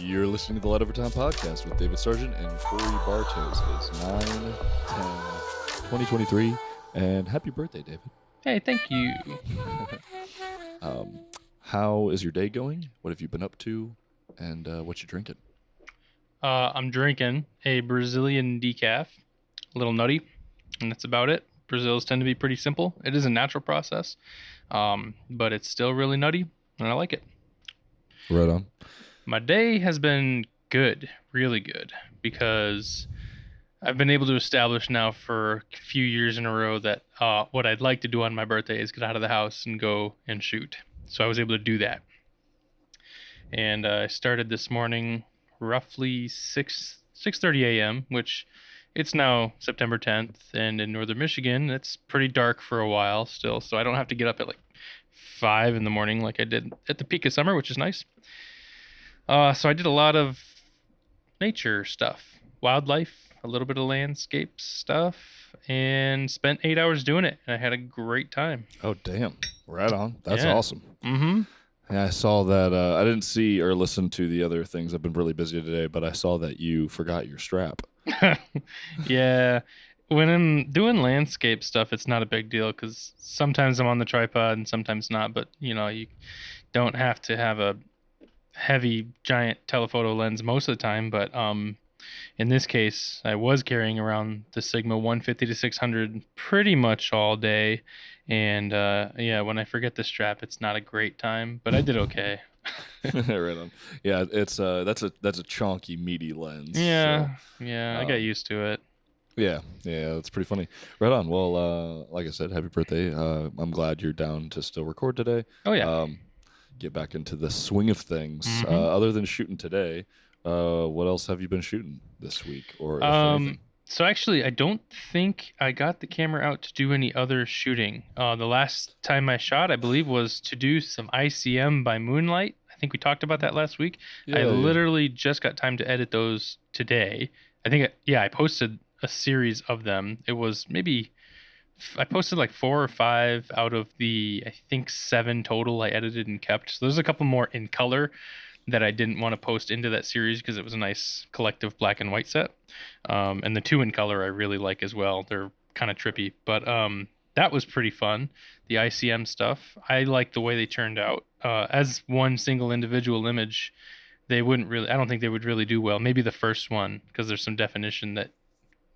You're listening to the Light Over Time podcast with David Sargent and Korey Bartos. It is 9/10/2023, and happy birthday, David. Hey, thank you. How is your day going? What have you been up to? And what you drinking? I'm drinking a Brazilian decaf, a little nutty, and that's about it. Brazils tend to be pretty simple. It is a natural process, but it's still really nutty, and I like it. Right on. My day has been good, really good, because I've been able to establish now for a few years in a row that what I'd like to do on my birthday is get out of the house and go and shoot. So I was able to do that. And I started this morning roughly 6:30 a.m., which it's now September 10th, and in northern Michigan, it's pretty dark for a while still, so I don't have to get up at like 5 in the morning like I did at the peak of summer, which is nice. So I did a lot of nature stuff, wildlife, a little bit of landscape stuff, and spent 8 hours doing it, and I had a great time. Oh, damn. Right on. That's awesome. Mm-hmm. Yeah, I saw that. I didn't see or listen to the other things. I've been really busy today, but I saw that you forgot your strap. Yeah. When I'm doing landscape stuff, it's not a big deal because sometimes I'm on the tripod and sometimes not. But, you don't have to have a heavy, giant telephoto lens most of the time. But in this case, I was carrying around the Sigma 150 to 600 pretty much all day. And, when I forget the strap, it's not a great time. But I did okay. Right on. Yeah, it's that's a chunky, meaty lens. Yeah, so, I got used to it. Yeah, that's pretty funny. Right on. Well, like I said, happy birthday. I'm glad you're down to still record today. Oh, yeah. Get back into the swing of things. Mm-hmm. Other than shooting today, what else have you been shooting this week? Or if anything? So actually, I don't think I got the camera out to do any other shooting. The last time I shot, I believe, was to do some ICM by moonlight. I think we talked about that last week. I literally just got time to edit those today. I think, I posted a series of them. It was I posted like 4 or 5 out of the, I think, 7 total I edited and kept. So there's a couple more in color that I didn't want to post into that series because it was a nice collective black and white set. And the 2 in color I really like as well. They're kind of trippy, but that was pretty fun. The ICM stuff, I like the way they turned out. As one single individual image, I don't think they would really do well. Maybe the first one, because there's some definition that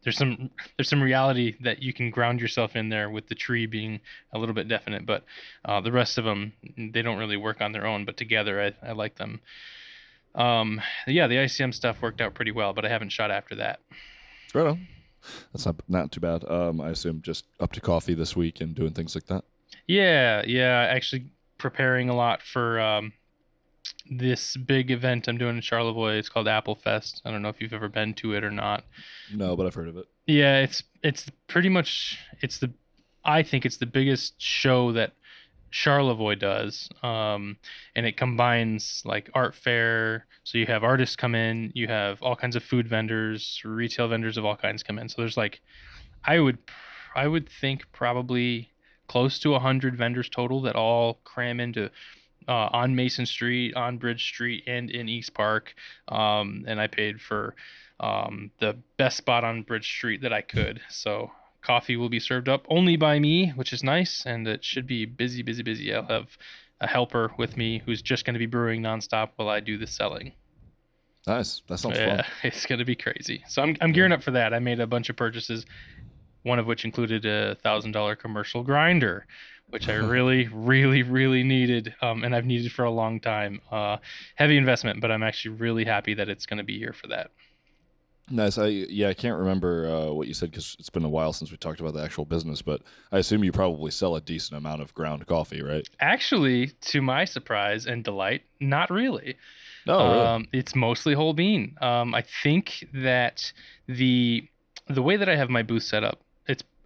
there's some reality that you can ground yourself in there with the tree being a little bit definite, but the rest of them, they don't really work on their own, but together I like them. The ICM stuff worked out pretty well, but I haven't shot after that. Right on. That's not too bad. I assume just up to coffee this week and doing things like that. Yeah, actually preparing a lot for this big event I'm doing in Charlevoix. It's called Apple Fest. I don't know if you've ever been to it or not. No, but I've heard of it. Yeah, it's pretty much I think it's the biggest show that Charlevoix does. And it combines like art fair. So you have artists come in, you have all kinds of food vendors, retail vendors of all kinds come in. So there's like, I would think probably close to 100 vendors total that all cram into on Mason Street, on Bridge Street, and in East Park. And I paid for the best spot on Bridge Street that I could. So coffee will be served up only by me, which is nice, and it should be busy. I'll have a helper with me who's just going to be brewing nonstop while I do the selling. Nice. That sounds fun. It's going to be crazy. So I'm gearing up for that. I made a bunch of purchases, one of which included a $1,000 commercial grinder, which I really, really needed, and I've needed for a long time. Heavy investment, but I'm actually really happy that it's going to be here for that. Nice. I can't remember what you said because it's been a while since we talked about the actual business, but I assume you probably sell a decent amount of ground coffee, right? Actually, to my surprise and delight, not really. Oh, really? It's mostly whole bean. I think that the way that I have my booth set up,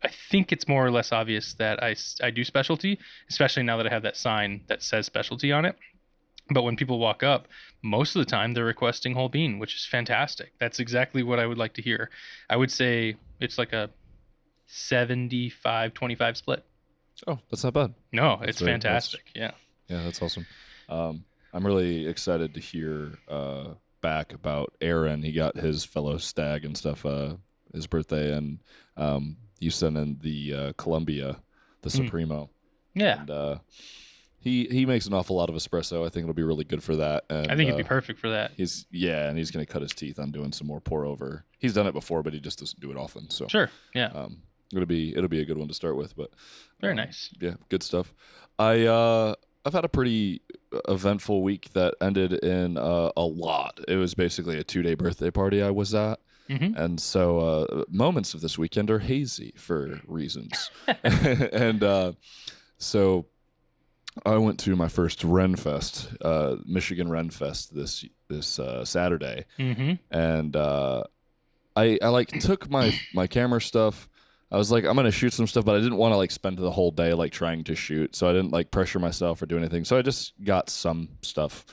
I think it's more or less obvious that I do specialty, especially now that I have that sign that says specialty on it. But when people walk up, most of the time they're requesting whole bean, which is fantastic. That's exactly what I would like to hear. I would say it's like a 75-25 split. Oh, that's not bad. No, it's fantastic. Yeah. Yeah, that's awesome. I'm really excited to hear back about Aaron. He got his fellow stag and stuff, his birthday, and you sent in the Columbia, the Supremo. Yeah. And he makes an awful lot of espresso. I think it'll be really good for that. And I think it'd be perfect for that. He's going to cut his teeth on doing some more pour over. He's done it before, but he just doesn't do it often. So sure, yeah. It'll be a good one to start with. But very nice. Yeah, good stuff. I've had a pretty eventful week that ended in a lot. It was basically a 2-day birthday party I was at. Mm-hmm. And so moments of this weekend are hazy for reasons. And so I went to my first Ren Fest, Michigan Ren Fest this Saturday. Mm-hmm. And I like took my camera stuff. I was like, I'm going to shoot some stuff, but I didn't want to like spend the whole day like trying to shoot. So I didn't like pressure myself or do anything. So I just got some stuff.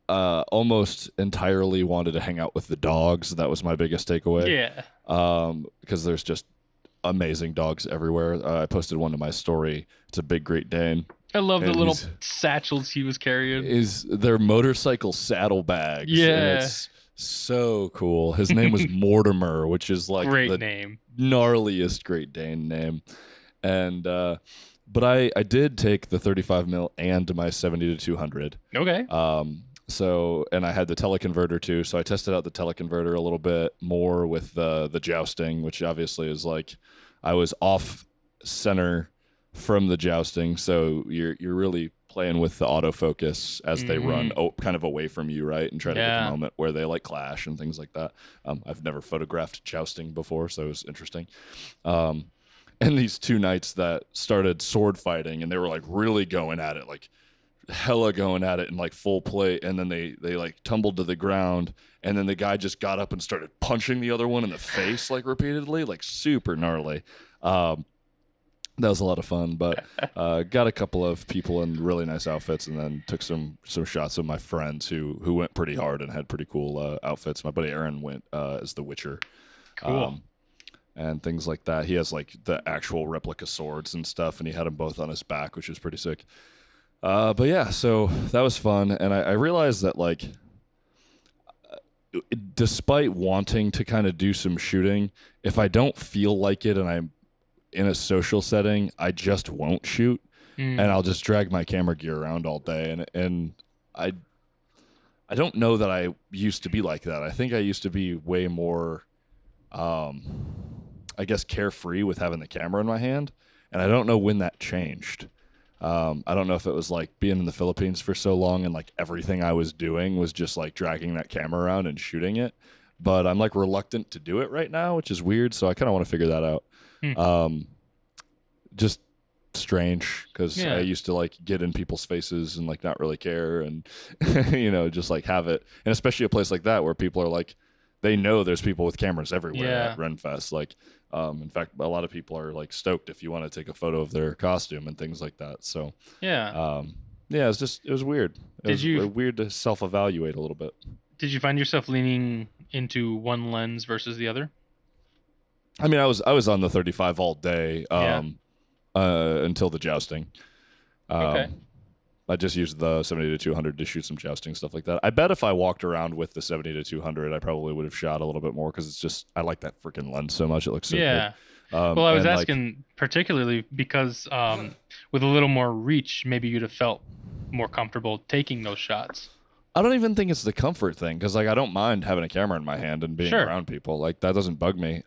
Almost entirely wanted to hang out with the dogs. That was my biggest takeaway. Yeah. Because there's just amazing dogs everywhere. I posted one to my story. It's a big Great Dane. I love the little satchels he was carrying. Their motorcycle saddlebags. Yeah. And it's so cool. His name was Mortimer, which is like great the name. Gnarliest Great Dane name. And but I did take the 35mm and my 70-200. Okay. So, and I had the teleconverter too. So I tested out the teleconverter a little bit more with the jousting, which obviously is like I was off center from the jousting. So you're really playing with the autofocus as they run kind of away from you, right? And try to get the moment where they like clash and things like that. I've never photographed jousting before, so it was interesting. And these two knights that started sword fighting, and they were like really going at it, like hella going at it in like full play, and then they like tumbled to the ground, and then the guy just got up and started punching the other one in the face like repeatedly, like super gnarly. That was a lot of fun, but got a couple of people in really nice outfits, and then took some shots of my friends who went pretty hard and had pretty cool outfits. My buddy Aaron went as the Witcher. Cool. And things like that. He has like the actual replica swords and stuff, and he had them both on his back, which was pretty sick. But yeah, so that was fun, and I realized that like, despite wanting to kind of do some shooting, if I don't feel like it and I'm in a social setting, I just won't shoot, and I'll just drag my camera gear around all day, and I don't know that I used to be like that. I think I used to be way more, I guess, carefree with having the camera in my hand, and I don't know when that changed. I don't know if it was like being in the Philippines for so long and like everything I was doing was just like dragging that camera around and shooting it. But I'm like reluctant to do it right now, which is weird. So I kind of want to figure that out. Just strange because I used to like get in people's faces and like not really care and, just like have it. And especially a place like that where people are like, they know there's people with cameras everywhere at Ren Fest. Like, in fact, a lot of people are like stoked if you want to take a photo of their costume and things like that. So it was weird. It was weird to self-evaluate a little bit. Did you find yourself leaning into one lens versus the other? I mean, I was on the 35 all day until the jousting. Okay. I just used the 70-200 to shoot some jousting, stuff like that. I bet if I walked around with the 70-200, I probably would have shot a little bit more because it's just, I like that freaking lens so much. It looks so good. Well, I was asking particularly because with a little more reach, maybe you'd have felt more comfortable taking those shots. I don't even think it's the comfort thing because like I don't mind having a camera in my hand and being around people. Like that doesn't bug me.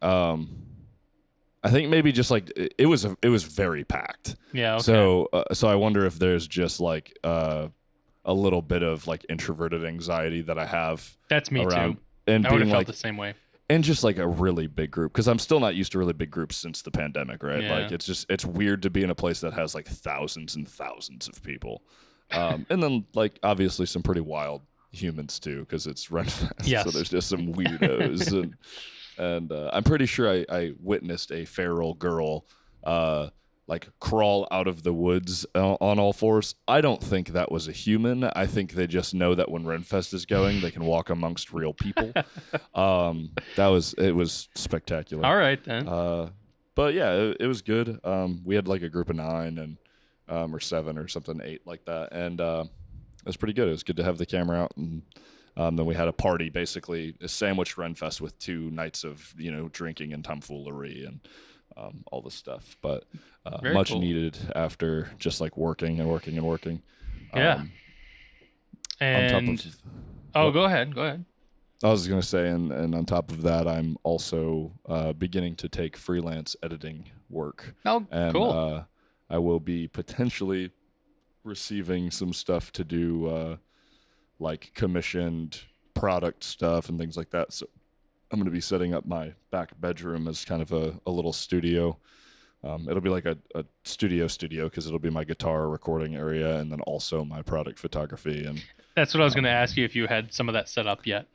I think maybe just like it was very packed. Yeah. Okay. So I wonder if there's just like a little bit of like introverted anxiety that I have. That's me around, too. And I would being have felt like the same way. And just like a really big group because I'm still not used to really big groups since the pandemic, right? Yeah. Like it's weird to be in a place that has like thousands and thousands of people, and then like obviously some pretty wild humans too because it's Ren Fest. Yes. So there's just some weirdos and I'm pretty sure I witnessed a feral girl like crawl out of the woods on all fours. I don't think that was a human. I think they just know that when Ren Fest is going, they can walk amongst real people. It was spectacular. All right then. But yeah, it was good. We had like a group of 9 and or 7 or something, 8 like that, and it was pretty good. It was good to have the camera out and Then we had a party, basically a sandwiched Ren Fest with 2 nights of drinking and tomfoolery and all this stuff. But much cool. needed after just like working and working and working. Yeah. And go ahead. I was going to say, and on top of that, I'm also beginning to take freelance editing work. Oh, and, cool. I will be potentially receiving some stuff to do, like commissioned product stuff and things like that. So I'm going to be setting up my back bedroom as kind of a little studio. It'll be like a studio because it'll be my guitar recording area and then also my product photography. And that's what I was going to ask you, if you had some of that set up yet.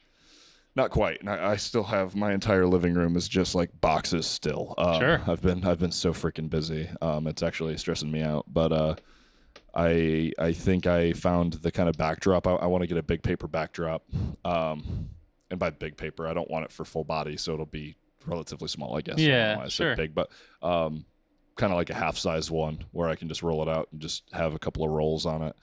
Not quite. I still have my entire living room is just like boxes still. Sure. I've been so freaking busy. It's actually stressing me out. But I think I found the kind of backdrop. I want to get a big paper backdrop. And by big paper, I don't want it for full body, so it'll be relatively small, I guess. Yeah, I don't know why I sure. said big, but kind of like a half-size one where I can just roll it out and just have a couple of rolls on it.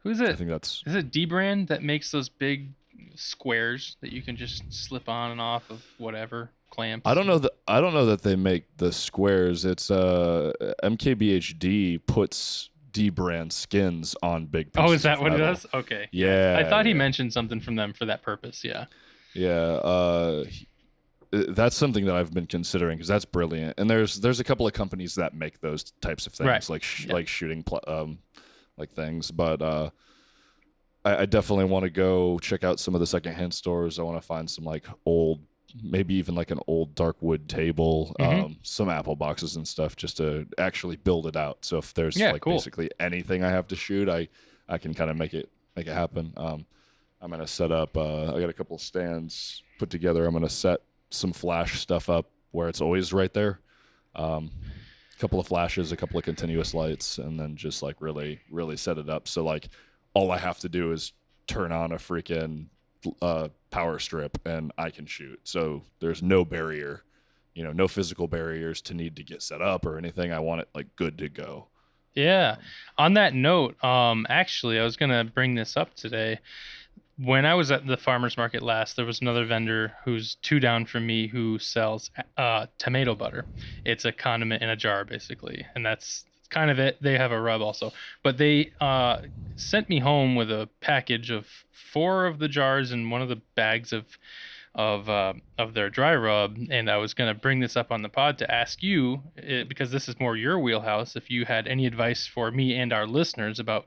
Who's it? I think that's... Is it D-Brand that makes those big squares that you can just slip on and off of whatever clamps? I don't know that they make the squares. It's MKBHD puts D-Brand skins on big pieces. Oh, is that of what it metal. does? Okay. Yeah. I thought he mentioned something from them for that purpose. Yeah. Yeah. That's something that I've been considering because that's brilliant. And there's a couple of companies that make those types of things, right. like shooting like things. But I definitely want to go check out some of the secondhand stores. I want to find some like old, maybe even like an old dark wood table, some Apple boxes and stuff, just to actually build it out. So if there's basically anything I have to shoot, I can kind of make it happen. I'm gonna set up. I got a couple of stands put together. I'm gonna set some flash stuff up where it's always right there. A couple of flashes, a couple of continuous lights, and then just like really, really set it up. So like all I have to do is turn on a freaking power strip and I can shoot. So there's no barrier, no physical barriers to need to get set up or anything. I want it like good to go. Yeah. On that note, actually, I was going to bring this up today. When I was at the farmer's market last, there was another vendor who's 2 down from me who sells tomato butter. It's a condiment in a jar, basically. And that's kind of it. They have a rub also. But they sent me home with a package of 4 of the jars and one of the bags of their dry rub. And I was going to bring this up on the pod to ask you, because this is more your wheelhouse, if you had any advice for me and our listeners about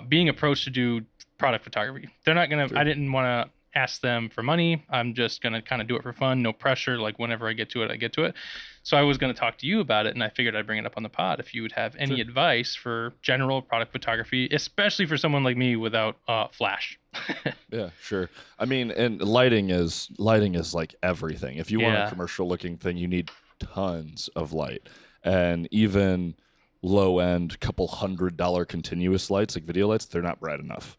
being approached to do product photography. They're not going to, I didn't want to ask them for money. I'm just going to kind of do it for fun, no pressure. Like whenever I get to it, I get to it. So I was going to talk to you about it, and I figured I'd bring it up on the pod if you would have any advice for general product photography, especially for someone like me without flash. Yeah, sure. I mean, and lighting is like everything. If you want a commercial looking thing, you need tons of light, and even low end couple $100 continuous lights like video lights, they're not bright enough.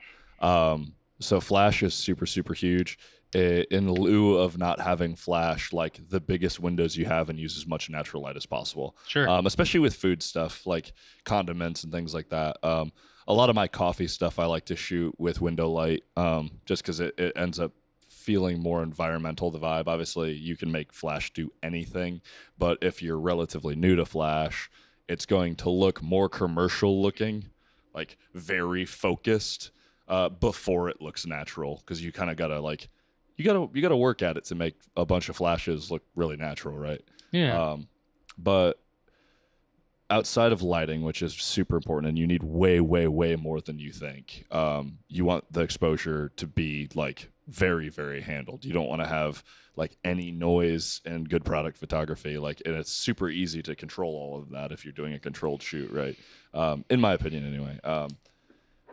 So flash is super, super huge. In lieu of not having flash, like the biggest windows you have, and use as much natural light as possible. Sure. Especially with food stuff like condiments and things like that. A lot of my coffee stuff I like to shoot with window light, just because it ends up feeling more environmental, the vibe. Obviously, you can make flash do anything, but if you're relatively new to flash, it's going to look more commercial looking, like very focused, before it looks natural, because you kind of gotta like you gotta work at it to make a bunch of flashes look really natural, right? Yeah. But outside of lighting, which is super important, and you need way, way, way more than you think, you want the exposure to be like very, very handled. You don't want to have like any noise in good product photography. Like, and it's super easy to control all of that if you're doing a controlled shoot, right? In my opinion, anyway.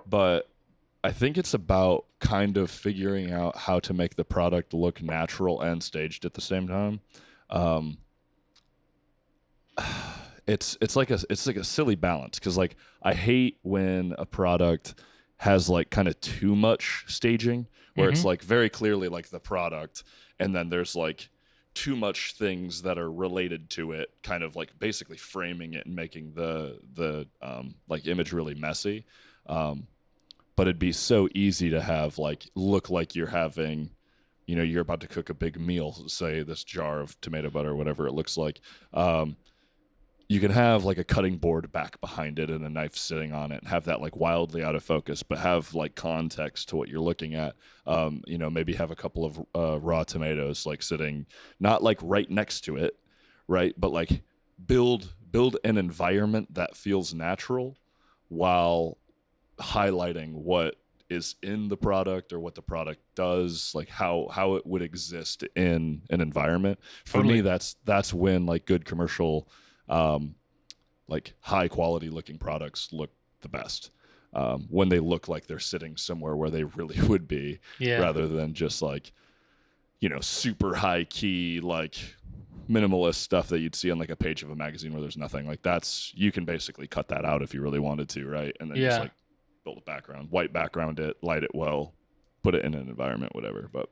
But I think it's about kind of figuring out how to make the product look natural and staged at the same time. It's like a silly balance, because like I hate when a product has like kind of too much staging, where it's like very clearly like the product, and then there's like too much things that are related to it, kind of like basically framing it and making the like image really messy. but it'd be so easy to have like look like you're having, you're about to cook a big meal, say this jar of tomato butter, whatever it looks like. You can have like a cutting board back behind it and a knife sitting on it and have that like wildly out of focus, but have like context to what you're looking at. Maybe have a couple of raw tomatoes like sitting, not like right next to it, right? But like build an environment that feels natural while highlighting what is in the product or what the product does, like how it would exist in an environment. For Totally. me, that's when like good commercial, like high quality looking products look the best, when they look like they're sitting somewhere where they really would be, rather than just like, super high key, like minimalist stuff that you'd see on like a page of a magazine where there's nothing. Like you can basically cut that out if you really wanted to, right? And then just like build a background, white background it, light it well, put it in an environment, whatever. But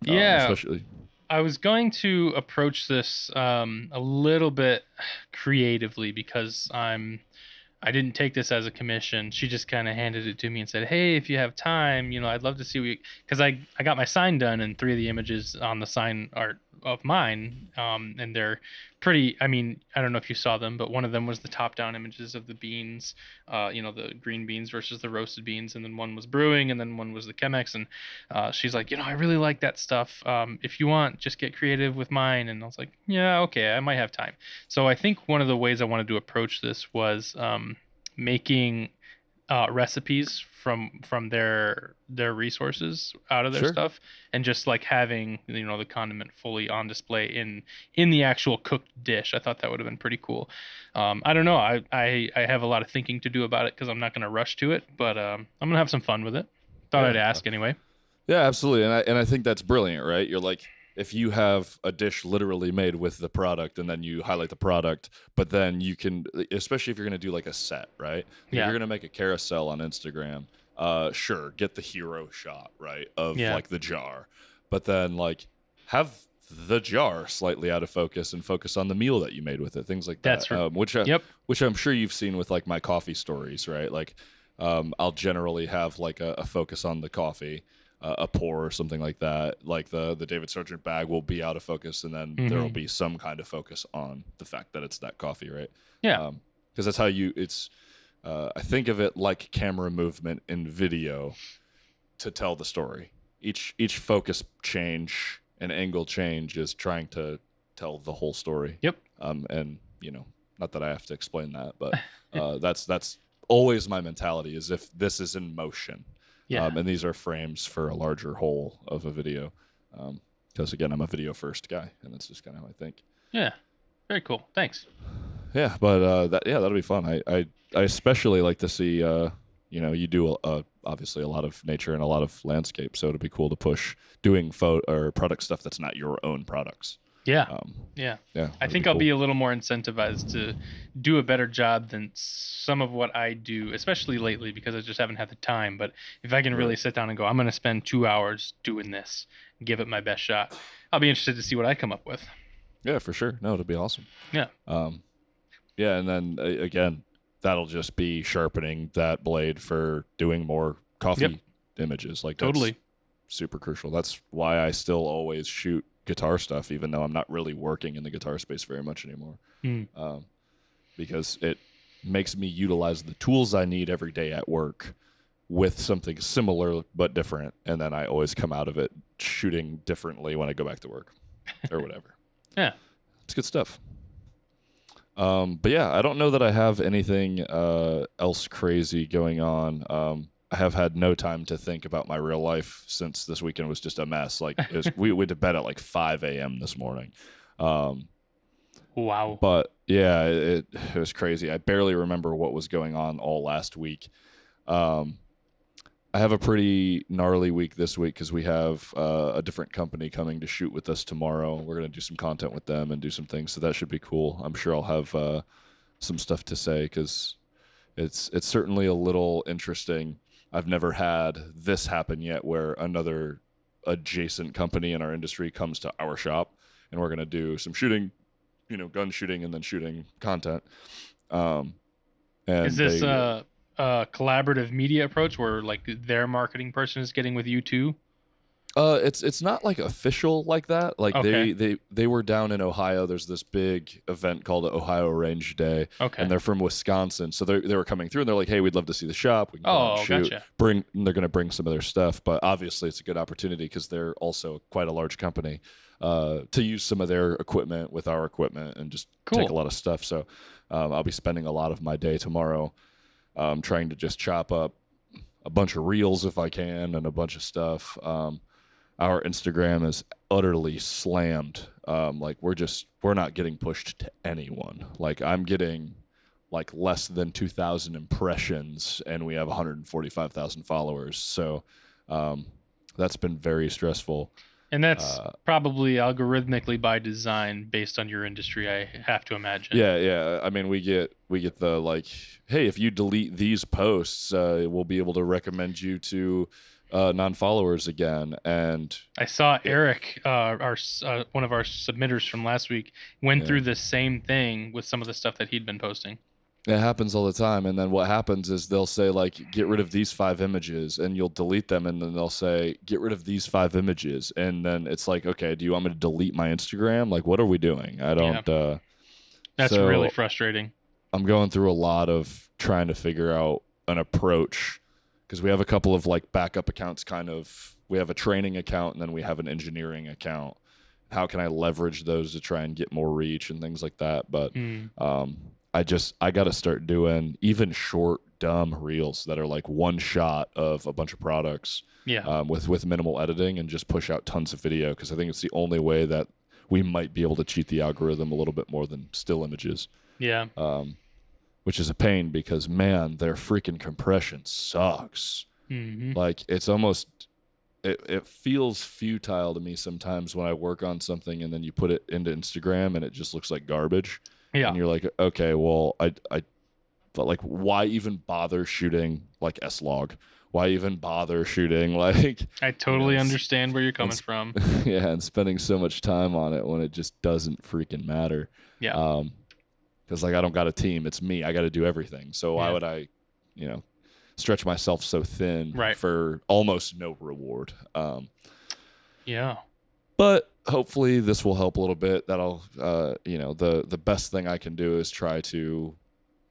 especially, I was going to approach this a little bit creatively because I didn't take this as a commission. She just kind of handed it to me and said, "Hey, if you have time, I'd love to see what you," because I got my sign done, and 3 of the images on the sign are of mine, and they're pretty. I mean, I don't know if you saw them, but one of them was the top-down images of the beans, the green beans versus the roasted beans, and then one was brewing, and then one was the Chemex, and she's like, I really like that stuff. If you want, just get creative with mine. And I was like, yeah, okay, I might have time. So I think one of the ways I wanted to approach this was making recipes from their resources out of their stuff, and just like having the condiment fully on display in the actual cooked dish. I thought that would have been pretty cool. I don't know. I have a lot of thinking to do about it because I'm not going to rush to it, but I'm gonna have some fun with it. Thought I'd ask anyway. Yeah, absolutely. And I think that's brilliant, right? You're like, if you have a dish literally made with the product and then you highlight the product, but then you can, especially if you're going to do like a set, right? If you're going to make a carousel on Instagram, sure, get the hero shot, right, of like the jar, but then like have the jar slightly out of focus and focus on the meal that you made with it, things like that. That's right. Which I'm sure you've seen with like my coffee stories, right? Like I'll generally have like a focus on the coffee, a pour or something like that. Like the David Sargent bag will be out of focus, and then there will be some kind of focus on the fact that it's that coffee, right? Yeah. Because that's how I think of it like camera movement in video to tell the story. Each focus change and angle change is trying to tell the whole story. Yep. And not that I have to explain that, but that's always my mentality, is if this is in motion. Yeah. And these are frames for a larger whole of a video. Because again, I'm a video first guy, and that's just kind of how I think. Yeah. Very cool. Thanks. Yeah, but that'll be fun. I especially like to see you do obviously a lot of nature and a lot of landscape, so it'd be cool to push doing photo or product stuff that's not your own products. Yeah. I think I'll be a little more incentivized to do a better job than some of what I do, especially lately, because I just haven't had the time. But if I can really sit down and go, I'm going to spend 2 hours doing this, give it my best shot, I'll be interested to see what I come up with. Yeah, for sure. No, it'll be awesome. Yeah. Yeah, and then again, that'll just be sharpening that blade for doing more coffee images. Like totally super crucial. That's why I still always shoot guitar stuff, even though I'm not really working in the guitar space very much anymore, because it makes me utilize the tools I need every day at work with something similar but different, and then I always come out of it shooting differently when I go back to work or whatever. Yeah, it's good stuff. But yeah, I don't know that I have anything else crazy going on. I have had no time to think about my real life since this weekend was just a mess. Like we went to bed at like 5 a.m. this morning. Wow. But yeah, it was crazy. I barely remember what was going on all last week. I have a pretty gnarly week this week because we have a different company coming to shoot with us tomorrow. We're going to do some content with them and do some things, so that should be cool. I'm sure I'll have some stuff to say because it's certainly a little interesting. I've never had this happen yet where another adjacent company in our industry comes to our shop, and we're going to do some shooting, gun shooting and then shooting content. And is this a collaborative media approach where like their marketing person is getting with you too? It's not like official like that. Like Okay. they were down in Ohio. There's this big event called the Ohio Range Day, Okay. and they're from Wisconsin, so they were coming through, and they're like, "Hey, we'd love to see the shop. We can come out and Oh, shoot." gotcha. And they're going to bring some of their stuff, but obviously it's a good opportunity because they're also quite a large company to use some of their equipment with our equipment and just Cool. take a lot of stuff. So I'll be spending a lot of my day tomorrow trying to just chop up a bunch of reels if I can and a bunch of stuff. Our Instagram is utterly slammed. Like we're not getting pushed to anyone. Like I'm getting like less than 2,000 impressions, and we have 145,000 followers. So that's been very stressful. And that's probably algorithmically by design based on your industry, I have to imagine. Yeah. I mean, we get the like, hey, if you delete these posts, we'll be able to recommend you to non-followers again. And I saw Eric, our one of our submitters from last week, went through the same thing with some of the stuff that he'd been posting. it happens all the time. And then what happens is they'll say like, get rid of these 5 images, and you'll delete them, and then they'll say, get rid of these 5 images, and then it's like, okay, do you want me to delete my Instagram? Like, what are we doing? I don't That's so really frustrating. I'm going through a lot of trying to figure out an approach, because we have a couple of like backup accounts. We have a training account, and then we have an engineering account. How can I leverage those to try and get more reach and things like that? But I got to start doing even short, dumb reels that are like one shot of a bunch of products with minimal editing, and just push out tons of video, because I think it's the only way that we might be able to cheat the algorithm a little bit more than still images. Yeah. Which is a pain, because, man, their freaking compression sucks. Mm-hmm. Like, it's almost... It feels futile to me sometimes when I work on something and then you put it into Instagram and it just looks like garbage. Yeah. And you're like, okay, well, I but like, why even bother shooting like S-Log? Why even bother shooting like... I totally understand where you're coming from. Yeah, and spending so much time on it when it just doesn't freaking matter. Yeah. Because like, I don't got a team. It's me. I got to do everything. So why would I, stretch myself so thin for almost no reward? Yeah. But hopefully this will help a little bit. That'll, the best thing I can do is try to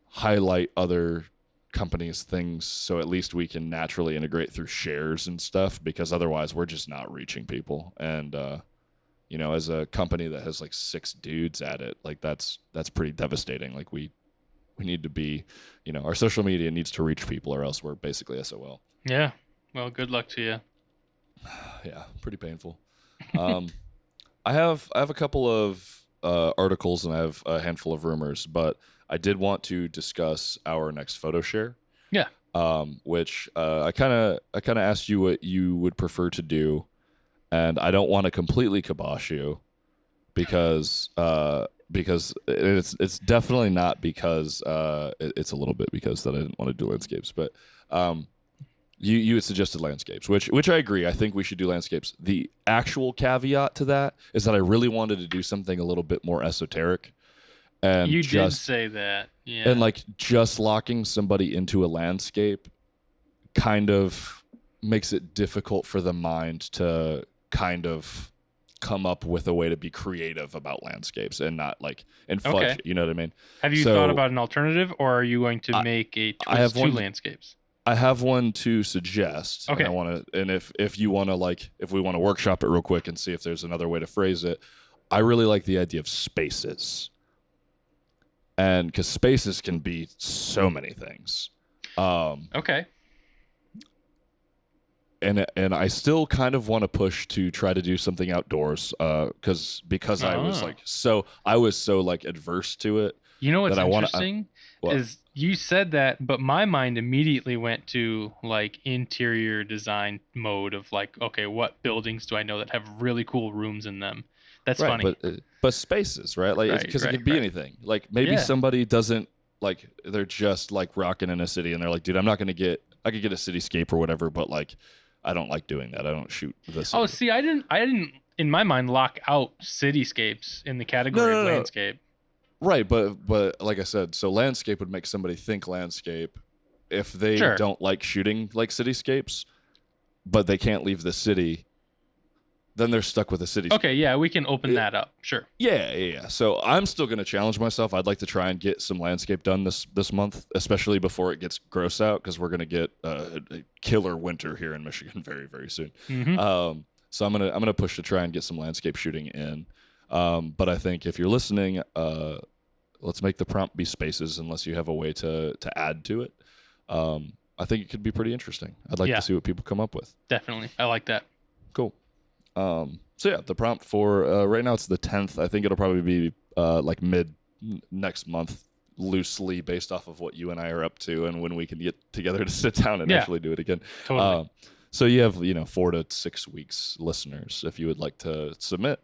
highlight other companies' things, so at least we can naturally integrate through shares and stuff, because otherwise we're just not reaching people. And, as a company that has like 6 dudes at it, like that's pretty devastating. Like we need to be, our social media needs to reach people, or else we're basically SOL. Yeah. Well, good luck to you. Yeah, pretty painful. I have a couple of articles, and I have a handful of rumors, but I did want to discuss our next photo share. Yeah. Which I kind of asked you what you would prefer to do, and I don't want to completely kibosh you, because it's definitely not because it's a little bit because that I didn't want to do landscapes, but you had suggested landscapes, which I agree. I think we should do landscapes. The actual caveat to that is that I really wanted to do something a little bit more esoteric. And you did say that. Yeah. And like, just locking somebody into a landscape kind of makes it difficult for the mind to kind of come up with a way to be creative about landscapes and not like fudge it, you know what I mean? Have you thought about an alternative, or are you going to make a twist to landscapes? I have one to suggest. Okay. And if you want to, like, if we want to workshop it real quick and see if there's another way to phrase it, I really like the idea of spaces. And because spaces can be so many things. Okay. And I still kind of want to push to try to do something outdoors, because I was so like adverse to it. You know what's interesting is you said that, but my mind immediately went to like interior design mode of like, okay, what buildings do I know that have really cool rooms in them? That's funny. But spaces, right? Like, because it could be anything. Like, maybe somebody doesn't, like, they're just like rocking in a city and they're like, dude, I could get a cityscape or whatever, but like, I don't like doing that. I don't shoot the city. Oh, see, I didn't in my mind lock out cityscapes in the category of landscape. Right, but like I said, so landscape would make somebody think landscape, if they Sure. don't like shooting like cityscapes, but they can't leave the city, then they're stuck with a cityscape. Okay, yeah, we can open that up. Sure. Yeah. So I'm still going to challenge myself. I'd like to try and get some landscape done this month, especially before it gets gross out, because we're going to get a killer winter here in Michigan very, very soon. Mm-hmm. So I'm gonna push to try and get some landscape shooting in. But I think if you're listening, let's make the prompt be spaces, unless you have a way to add to it. I think it could be pretty interesting. I'd like to see what people come up with. Definitely. I like that. Cool. So yeah, the prompt for right now it's the 10th. I think it'll probably be like mid next month, loosely based off of what you and I are up to and when we can get together to sit down and actually do it again. Totally. So you have 4 to 6 weeks, listeners, if you would like to submit.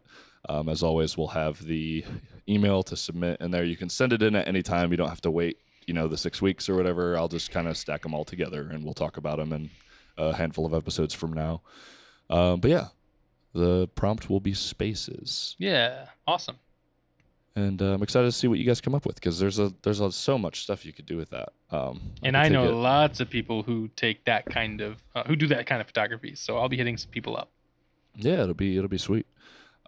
As always, we'll have the email to submit in there. You can send it in at any time. You don't have to wait, the 6 weeks or whatever. I'll just kind of stack them all together and we'll talk about them in a handful of episodes from now. But yeah, the prompt will be spaces. Yeah, awesome. And I'm excited to see what you guys come up with, because there's so much stuff you could do with that. And I know lots of people who take that kind of who do that kind of photography. So I'll be hitting some people up. Yeah, it'll be sweet.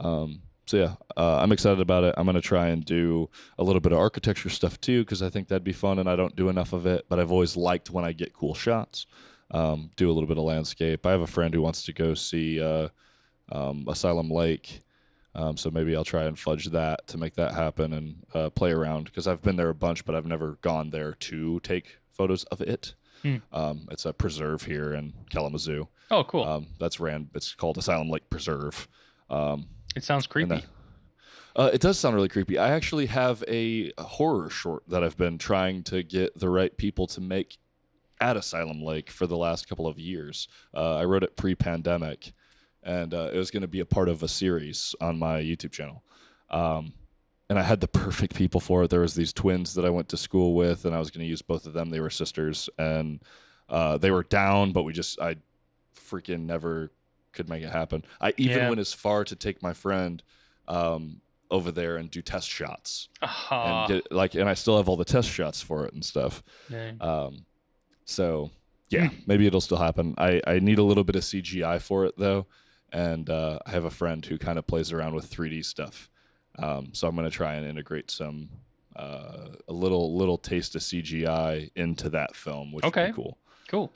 So yeah, I'm excited about it. I'm gonna try and do a little bit of architecture stuff too, because I think that'd be fun, and I don't do enough of it. But I've always liked when I get cool shots. Do a little bit of landscape. I have a friend who wants to go see Asylum Lake. So maybe I'll try and fudge that to make that happen and play around, because I've been there a bunch, but I've never gone there to take photos of it. It's a preserve here in Kalamazoo. Oh, cool. It's called Asylum Lake Preserve. It sounds creepy. It does sound really creepy. I actually have a horror short that I've been trying to get the right people to make at Asylum Lake for the last couple of years. I wrote it pre-pandemic. And it was going to be a part of a series on my YouTube channel. And I had the perfect people for it. There was these twins that I went to school with, and I was going to use both of them. They were sisters, and they were down, but I freaking never could make it happen. I even went as far to take my friend over there and do test shots. And I still have all the test shots for it and stuff. So yeah, maybe it'll still happen. I need a little bit of CGI for it though. And I have a friend who kind of plays around with 3D stuff. So I'm going to try and integrate some a little taste of CGI into that film, which would be cool. Cool.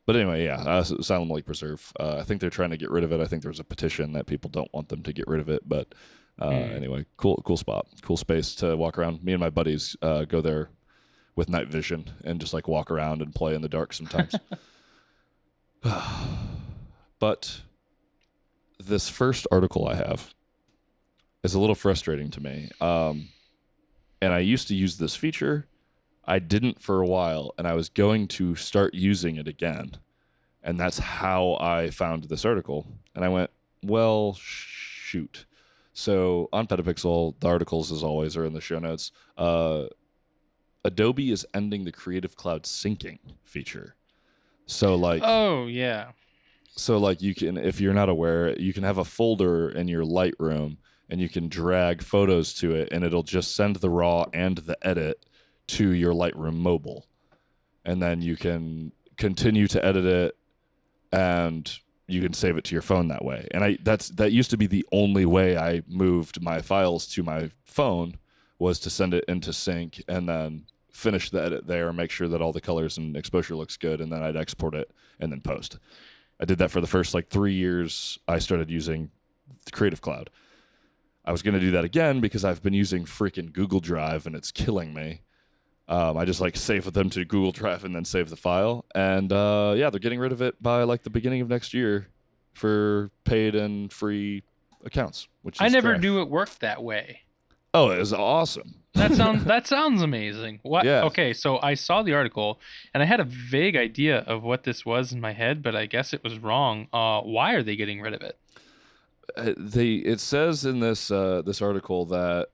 But anyway, yeah, Asylum Lake Preserve. I think they're trying to get rid of it. I think there's a petition that people don't want them to get rid of it. But anyway, cool spot, cool space to walk around. Me and my buddies go there with night vision and just like walk around and play in the dark sometimes. But this first article I have is a little frustrating to me. And I used to use this feature. I didn't for a while, and I was going to start using it again. And that's how I found this article. And I went, well, shoot. So on Petapixel, the articles, as always, are in the show notes. Adobe is ending the Creative Cloud syncing feature. So like... Oh, yeah. So like you can, if you're not aware, you can have a folder in your Lightroom and you can drag photos to it, and it'll just send the raw and the edit to your Lightroom mobile. And then you can continue to edit it and you can save it to your phone that way. And that used to be the only way I moved my files to my phone, was to send it into sync and then finish the edit there, make sure that all the colors and exposure looks good, and then I'd export it and then post. I did that for the first 3 years I started using the Creative Cloud. I was going to do that again because I've been using freaking Google Drive and it's killing me. I just save them to Google Drive and then save the file. And they're getting rid of it by the beginning of next year for paid and free accounts. Which is I never trash. knew it worked that way. Oh, it was awesome. That sounds amazing. What? Yeah. Okay, so I saw the article and I had a vague idea of what this was in my head, but I guess it was wrong. Why are they getting rid of it? It says in this article that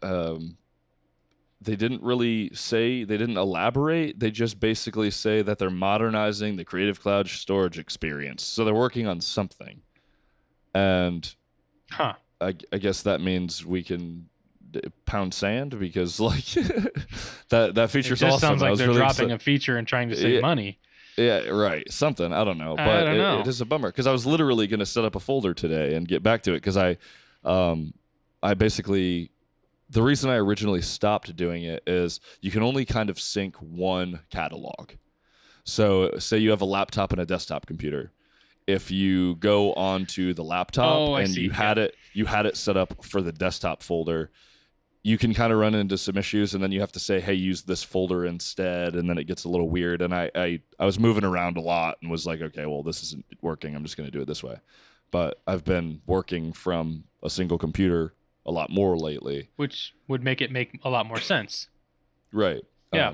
they didn't really say, they didn't elaborate. They just basically say that they're modernizing the Creative Cloud storage experience. So they're working on something, and I guess that means we can pound sand because like that feature's It just awesome. sounds like they're really dropping a feature and trying to save money. Yeah, right. Something. I don't know. I But don't know. it is a bummer because I was literally going to set up a folder today and get back to it because I basically, the reason I originally stopped doing it is you can only kind of sync one catalog. So say you have a laptop and a desktop computer. If you go onto the laptop and you had it set up for the desktop folder, you can kind of run into some issues, and then you have to say, hey, use this folder instead, and then it gets a little weird. And I was moving around a lot and was like, okay, well, this isn't working. I'm just going to do it this way. But I've been working from a single computer a lot more lately. Which would make a lot more sense. Right. Yeah.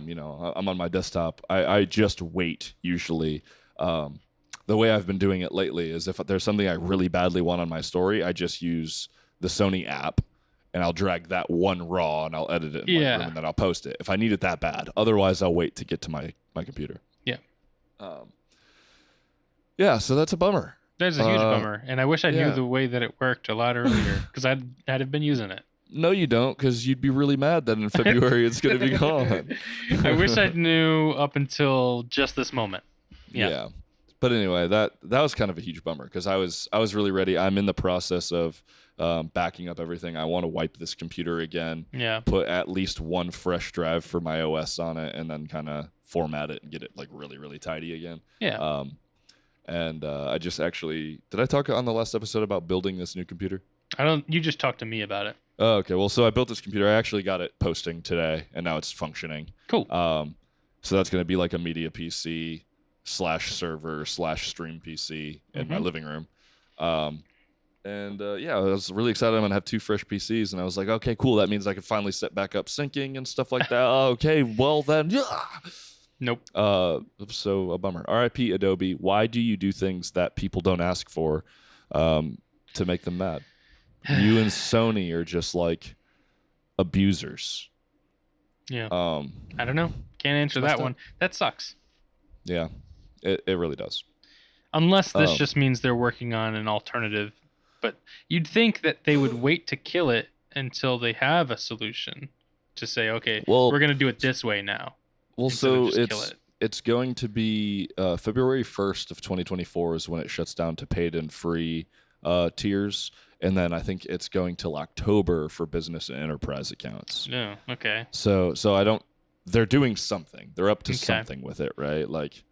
I'm on my desktop. I just wait usually. The way I've been doing it lately is if there's something I really badly want on my story, I just use the Sony app and I'll drag that one raw and I'll edit it in Lightroom and then I'll post it if I need it that bad. Otherwise, I'll wait to get to my computer. Yeah. Yeah, so that's a bummer. That's a huge bummer. And I wish I knew the way that it worked a lot earlier because I'd have been using it. No, you don't, because you'd be really mad that in February it's going to be gone. I wish I knew up until just this moment. Yeah. But anyway, that was kind of a huge bummer because I was really ready. I'm in the process of backing up everything. I want to wipe this computer again. Yeah. Put at least one fresh drive for my OS on it, and then kind of format it and get it like really, really tidy again. Yeah. And I just actually did I talk on the last episode about building this new computer? You just talked to me about it. Oh, okay. Well, so I built this computer. I actually got it posting today, and now it's functioning. Cool. So that's going to be like a media PC / server / stream PC in my living room. I was really excited. I'm going to have 2 fresh PCs, and I was like, okay, cool. That means I can finally set back up syncing and stuff like that. Okay, well then, yeah. Nope. So a bummer. RIP Adobe. Why do you do things that people don't ask for to make them mad? You and Sony are just like abusers. Yeah. I don't know. Can't answer that one. That sucks. Yeah, it really does. Unless this just means they're working on an alternative. But you'd think that they would wait to kill it until they have a solution to say, okay, we're going to do it this way now. Well, so it's going to be February 1st of 2024 is when it shuts down to paid and free tiers. And then I think it's going till October for business and enterprise accounts. Yeah, okay. So they're doing something. They're up to something with it, right? Like,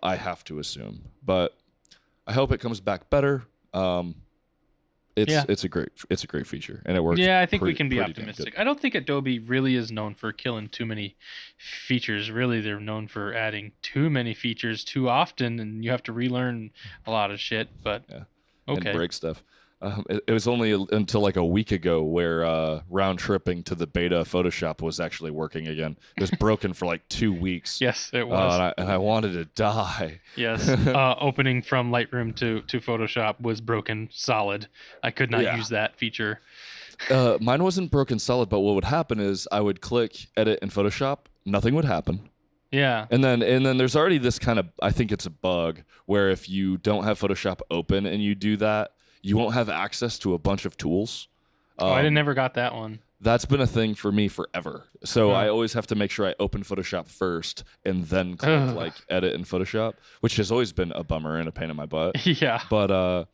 I have to assume. But I hope it comes back better. It's a great feature, and it works. Yeah, I think we can be optimistic. I don't think Adobe really is known for killing too many features. Really, they're known for adding too many features too often, and you have to relearn a lot of shit. But okay, and break stuff. It was only until like a week ago where round tripping to the beta of Photoshop was actually working again. It was broken for like 2 weeks. Yes, it was. And I wanted to die. Yes. Opening from Lightroom to Photoshop was broken solid. I could not use that feature. Mine wasn't broken solid, but what would happen is I would click edit in Photoshop. Nothing would happen. Yeah. And then there's already this kind of, I think it's a bug, where if you don't have Photoshop open and you do that, you won't have access to a bunch of tools. I never got that one. That's been a thing for me forever. So I always have to make sure I open Photoshop first and then click like edit in Photoshop, which has always been a bummer and a pain in my butt. Yeah. But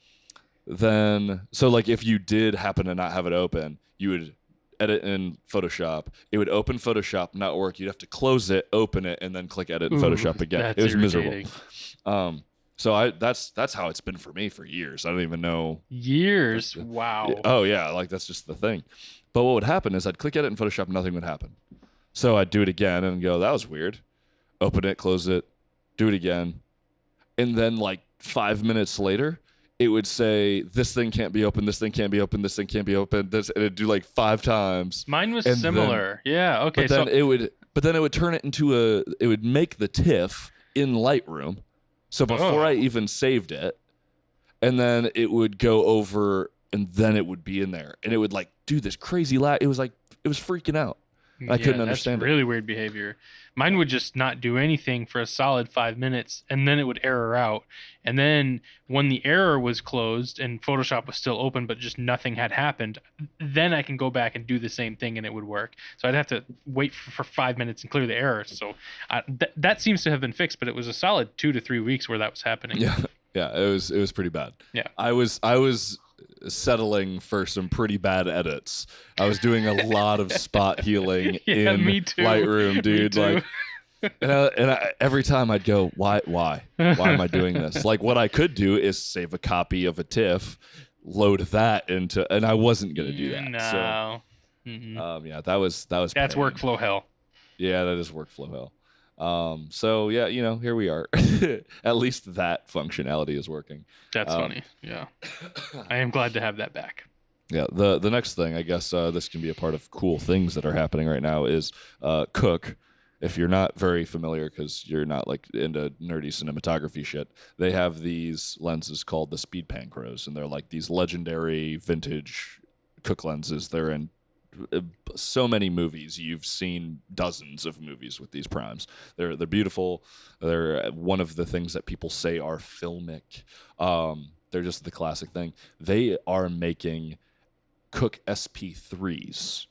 then, so like if you did happen to not have it open, you would edit in Photoshop. It would open Photoshop, not work. You'd have to close it, open it, and then click edit in Photoshop again. It was irritating. Miserable. So that's how it's been for me for years. I don't even know. Years? Wow. Oh, yeah. Like, that's just the thing. But what would happen is I'd click edit in Photoshop, nothing would happen. So I'd do it again and go, that was weird. Open it, close it, do it again. And then like 5 minutes later, it would say, this thing can't be open, this thing can't be open, this thing can't be open. And it'd do like 5 times. Mine was similar. Yeah. Okay. But then it would turn it into it would make the TIFF in Lightroom. So before I even saved it, and then it would go over, and then it would be in there, and it would like do this crazy lag. It was freaking out. I couldn't understand That's really weird behavior. Mine would just not do anything for a solid 5 minutes, and then it would error out. And then when the error was closed and Photoshop was still open, but just nothing had happened, then I can go back and do the same thing, and it would work. So I'd have to wait for 5 minutes and clear the error. So that seems to have been fixed, but it was a solid 2 to 3 weeks where that was happening. Yeah, it was pretty bad. Yeah. I was settling for some pretty bad edits. I was doing a lot of spot healing in me too. Lightroom, dude. Me too. Like, and every time I'd go, why am I doing this? Like, what I could do is save a copy of a TIFF, load that into, and I wasn't gonna do that. No. So, yeah, that was. That's pain. workflow hell. Yeah, that is workflow hell. So yeah, here we are. At least that functionality is working. That's funny. Yeah. I am glad to have that back. Yeah. The next thing, I guess, this can be a part of cool things that are happening right now is Cooke. If you're not very familiar, because you're not like into nerdy cinematography shit, they have these lenses called the Speed Panchros, and they're like these legendary vintage Cooke lenses. They're in so many movies. You've seen dozens of movies with these primes. They're beautiful. They're one of the things that people say are filmic. They're just the classic thing. They are making Cooke SP3s,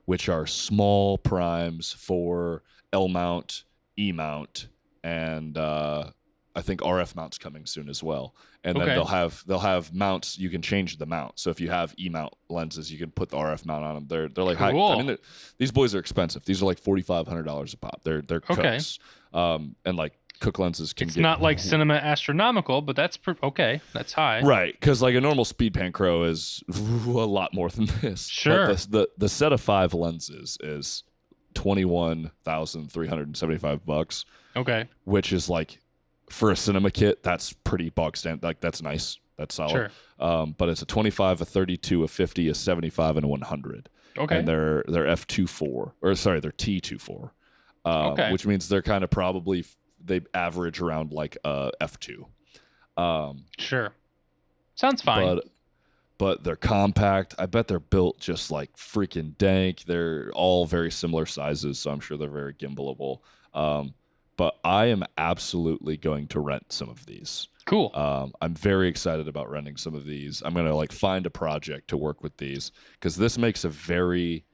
which are small primes for L mount, E mount, and I think RF mounts coming soon as well. And then they'll have mounts. You can change the mount. So if you have E mount lenses, you can put the RF mount on them. They're like cool. high. I mean, these boys are expensive. These are like $4,500 a pop. They're Cookes. And like Cooke lenses can. It's not like cinema astronomical, but that's okay. That's high. Right, because like a normal Speed Panchro is a lot more than this. Sure. But the set of 5 lenses is $21,375. Okay. Which is like, for a cinema kit, that's pretty bog standard. Like, that's nice. That's solid. Sure. But it's a 25, a 32, a 50, a 75, and a 100. Okay. And they're F24, or sorry, they're T24. Okay. Which means they're kind of probably, they average around like F2. Sure. Sounds fine. But they're compact. I bet they're built just like freaking dank. They're all very similar sizes, so I'm sure they're very gimbalable. But I am absolutely going to rent some of these. Cool. I'm very excited about renting some of these. I'm going to like find a project to work with these, because this makes a very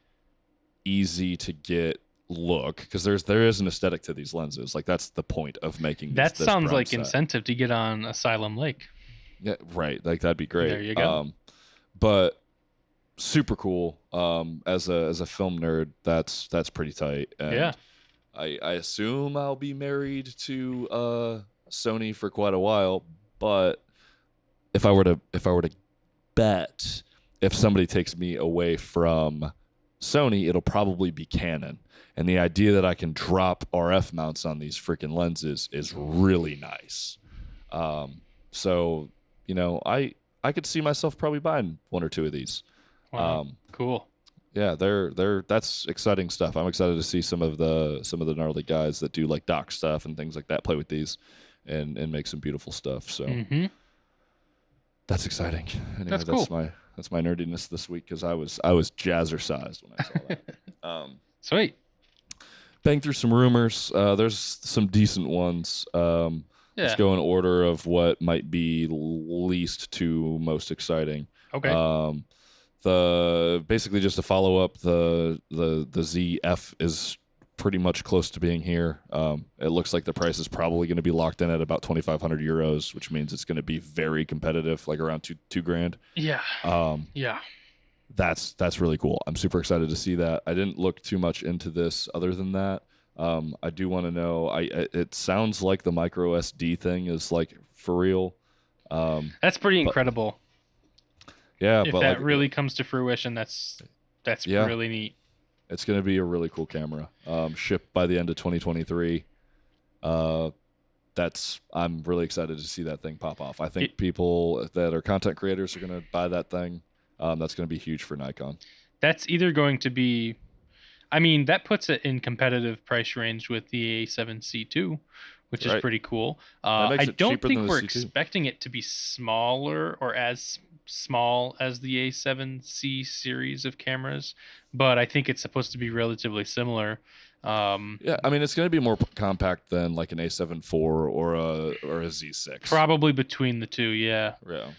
easy to get look, because there is an aesthetic to these lenses. Like, that's the point of making this. That sounds like set. Incentive to get on Asylum Lake. Yeah, right. Like, that'd be great. There you go. But super cool. As a film nerd, that's pretty tight. And yeah. I assume I'll be married to Sony for quite a while, but if I were to bet, if somebody takes me away from Sony, it'll probably be Canon. And the idea that I can drop RF mounts on these freaking lenses is really nice. So, I could see myself probably buying 1 or 2 of these. Wow. Cool. Yeah, that's exciting stuff. I'm excited to see some of the gnarly guys that do like dock stuff and things like that play with these and make some beautiful stuff. So that's exciting. Anyway, that's cool. That's my nerdiness this week, because I was jazzercised when I saw that. Sweet. Bang through some rumors. There's some decent ones. Let's go in order of what might be least to most exciting. Okay. Basically just to follow up, the ZF is pretty much close to being here. It looks like the price is probably going to be locked in at about 2,500 euros, which means it's going to be very competitive, like around two grand. Yeah. Yeah. That's really cool. I'm super excited to see that. I didn't look too much into this other than that. I do want to know. It sounds like the micro SD thing is like for real. That's pretty incredible. Yeah, if but that really comes to fruition, that's really neat. It's going to be a really cool camera. Shipped by the end of 2023. I'm really excited to see that thing pop off. I think people that are content creators are going to buy that thing. That's going to be huge for Nikon. That's either going to be, that puts it in competitive price range with the A7C2, which is pretty cool. I don't think we're expecting it to be smaller or as small as the A7C series of cameras, but I think it's supposed to be relatively similar. Yeah, I mean, it's going to be more compact than like an A7 IV or a Z6. Probably between the two, yeah. Yeah.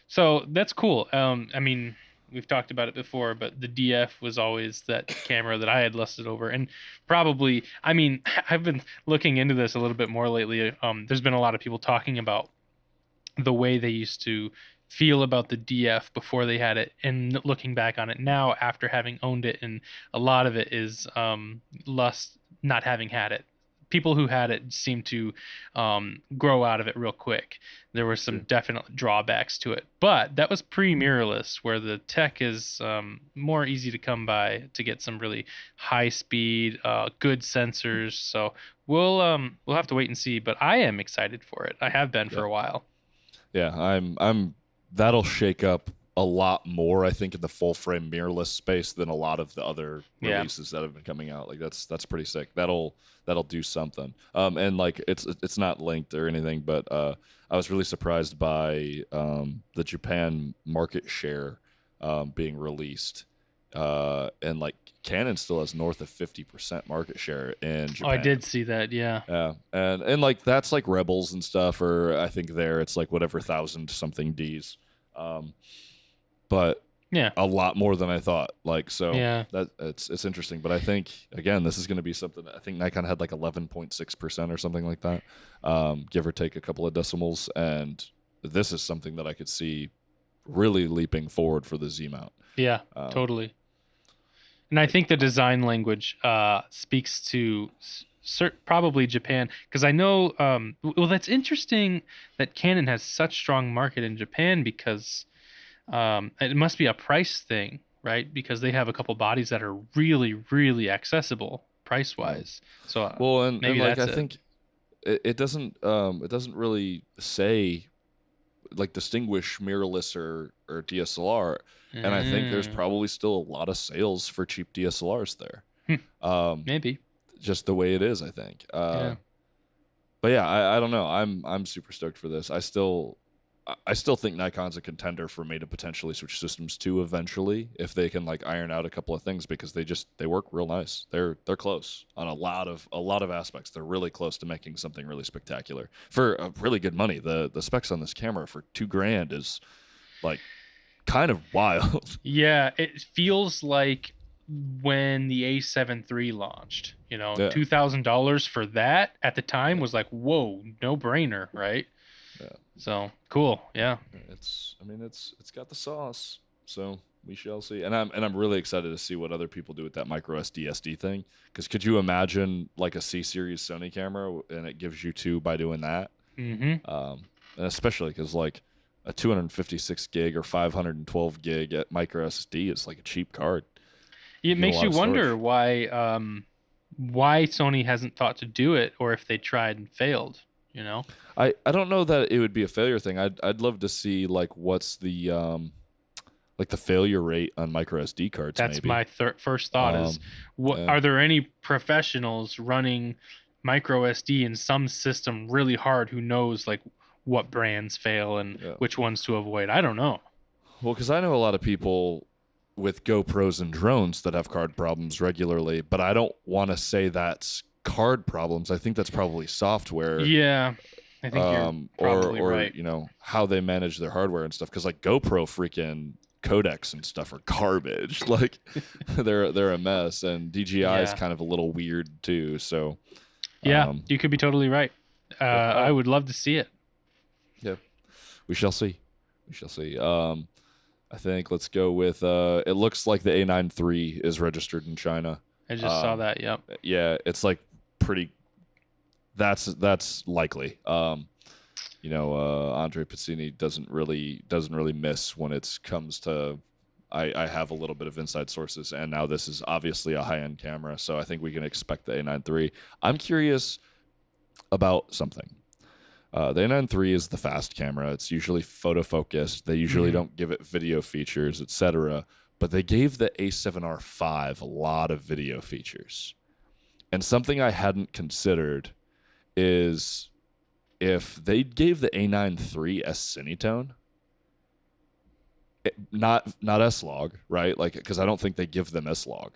So that's cool. I mean, we've talked about it before, but the DF was always that camera that I had lusted over, and probably, I mean, I've been looking into this a little bit more lately. There's been a lot of people talking about the way they used to feel about the DF before they had it, and looking back on it now after having owned it, and a lot of it is lust not having had it. People who had it seem to grow out of it real quick. There were some definite drawbacks to it, but that was pre-mirrorless, where the tech is more easy to come by to get some really high speed, good sensors. So we'll have to wait and see, but I am excited for it. I have been for a while. Yeah, I'm. That'll shake up a lot more, I think, in the full frame mirrorless space than a lot of the other releases that have been coming out. Like that's pretty sick. That'll do something. And like it's not linked or anything, but I was really surprised by the Japan market share being released. And like Canon still has north of 50% market share in Japan. Oh, I did see that, yeah. Yeah, and like that's like Rebels and stuff, or I think there it's like whatever 1,000 something Ds. But yeah, a lot more than I thought. Like, so yeah, that it's interesting. But I think again, this is going to be something. I think Nikon had like 11.6% or something like that, give or take a couple of decimals. And this is something that I could see really leaping forward for the Z mount. Yeah, totally. And I think the design language speaks to probably Japan, because I know. Well, that's interesting that Canon has such strong market in Japan, because it must be a price thing, right? Because they have a couple bodies that are really, really accessible price wise. So well, and maybe like that's I think it doesn't really say like distinguish mirrorless or DSLR. And I think there's probably still a lot of sales for cheap DSLRs there. Maybe just the way it is, I think. Yeah. But yeah, I don't know. I'm super stoked for this. I still think Nikon's a contender for me to potentially switch systems to eventually, if they can like iron out a couple of things, because they work real nice. They're close on a lot of aspects. They're really close to making something really spectacular for really good money. The specs on this camera for $2,000 is like kind of wild. Yeah, it feels like when the A7 III launched, $2,000 for that at the time was like, whoa, no brainer, right? Yeah. So cool. Yeah. It's got the sauce. So we shall see. And I'm really excited to see what other people do with that micro SD thing. Because could you imagine like a C series Sony camera and it gives you 2 by doing that? Mm-hmm. And especially because like a 256 gig or 512 gig at micro SD is like a cheap card. It makes you wonder why Sony hasn't thought to do it, or if they tried and failed. I don't know that it would be a failure thing. I'd love to see like what's the like the failure rate on micro SD cards. That's maybe. my first thought is, are there any professionals running micro SD in some system really hard who knows like what brands fail and which ones to avoid? I don't know. Well, because I know a lot of people with GoPros and drones that have card problems regularly, but I don't want to say that's card problems. I think that's probably software. Yeah, I think you're probably right. Or how they manage their hardware and stuff. Because like GoPro freaking codecs and stuff are garbage. Like they're a mess, and DJI is kind of a little weird too. So yeah, you could be totally right. I would love to see it. Yeah, we shall see. I think let's go with it looks like the A9 III is registered in China. I just saw that. Yep. Yeah, it's like pretty. That's likely. Andre Pizzini doesn't really miss when it comes to. I have a little bit of inside sources, and now this is obviously a high-end camera, so I think we can expect the A9 III. I'm curious about something. The A9 III is the fast camera. It's usually photo focused. They usually don't give it video features, etc. But they gave the A7R5 a lot of video features. And something I hadn't considered is if they gave the A9 III a Cinetone, not S-Log, right? Like, because I don't think they give them S-Log.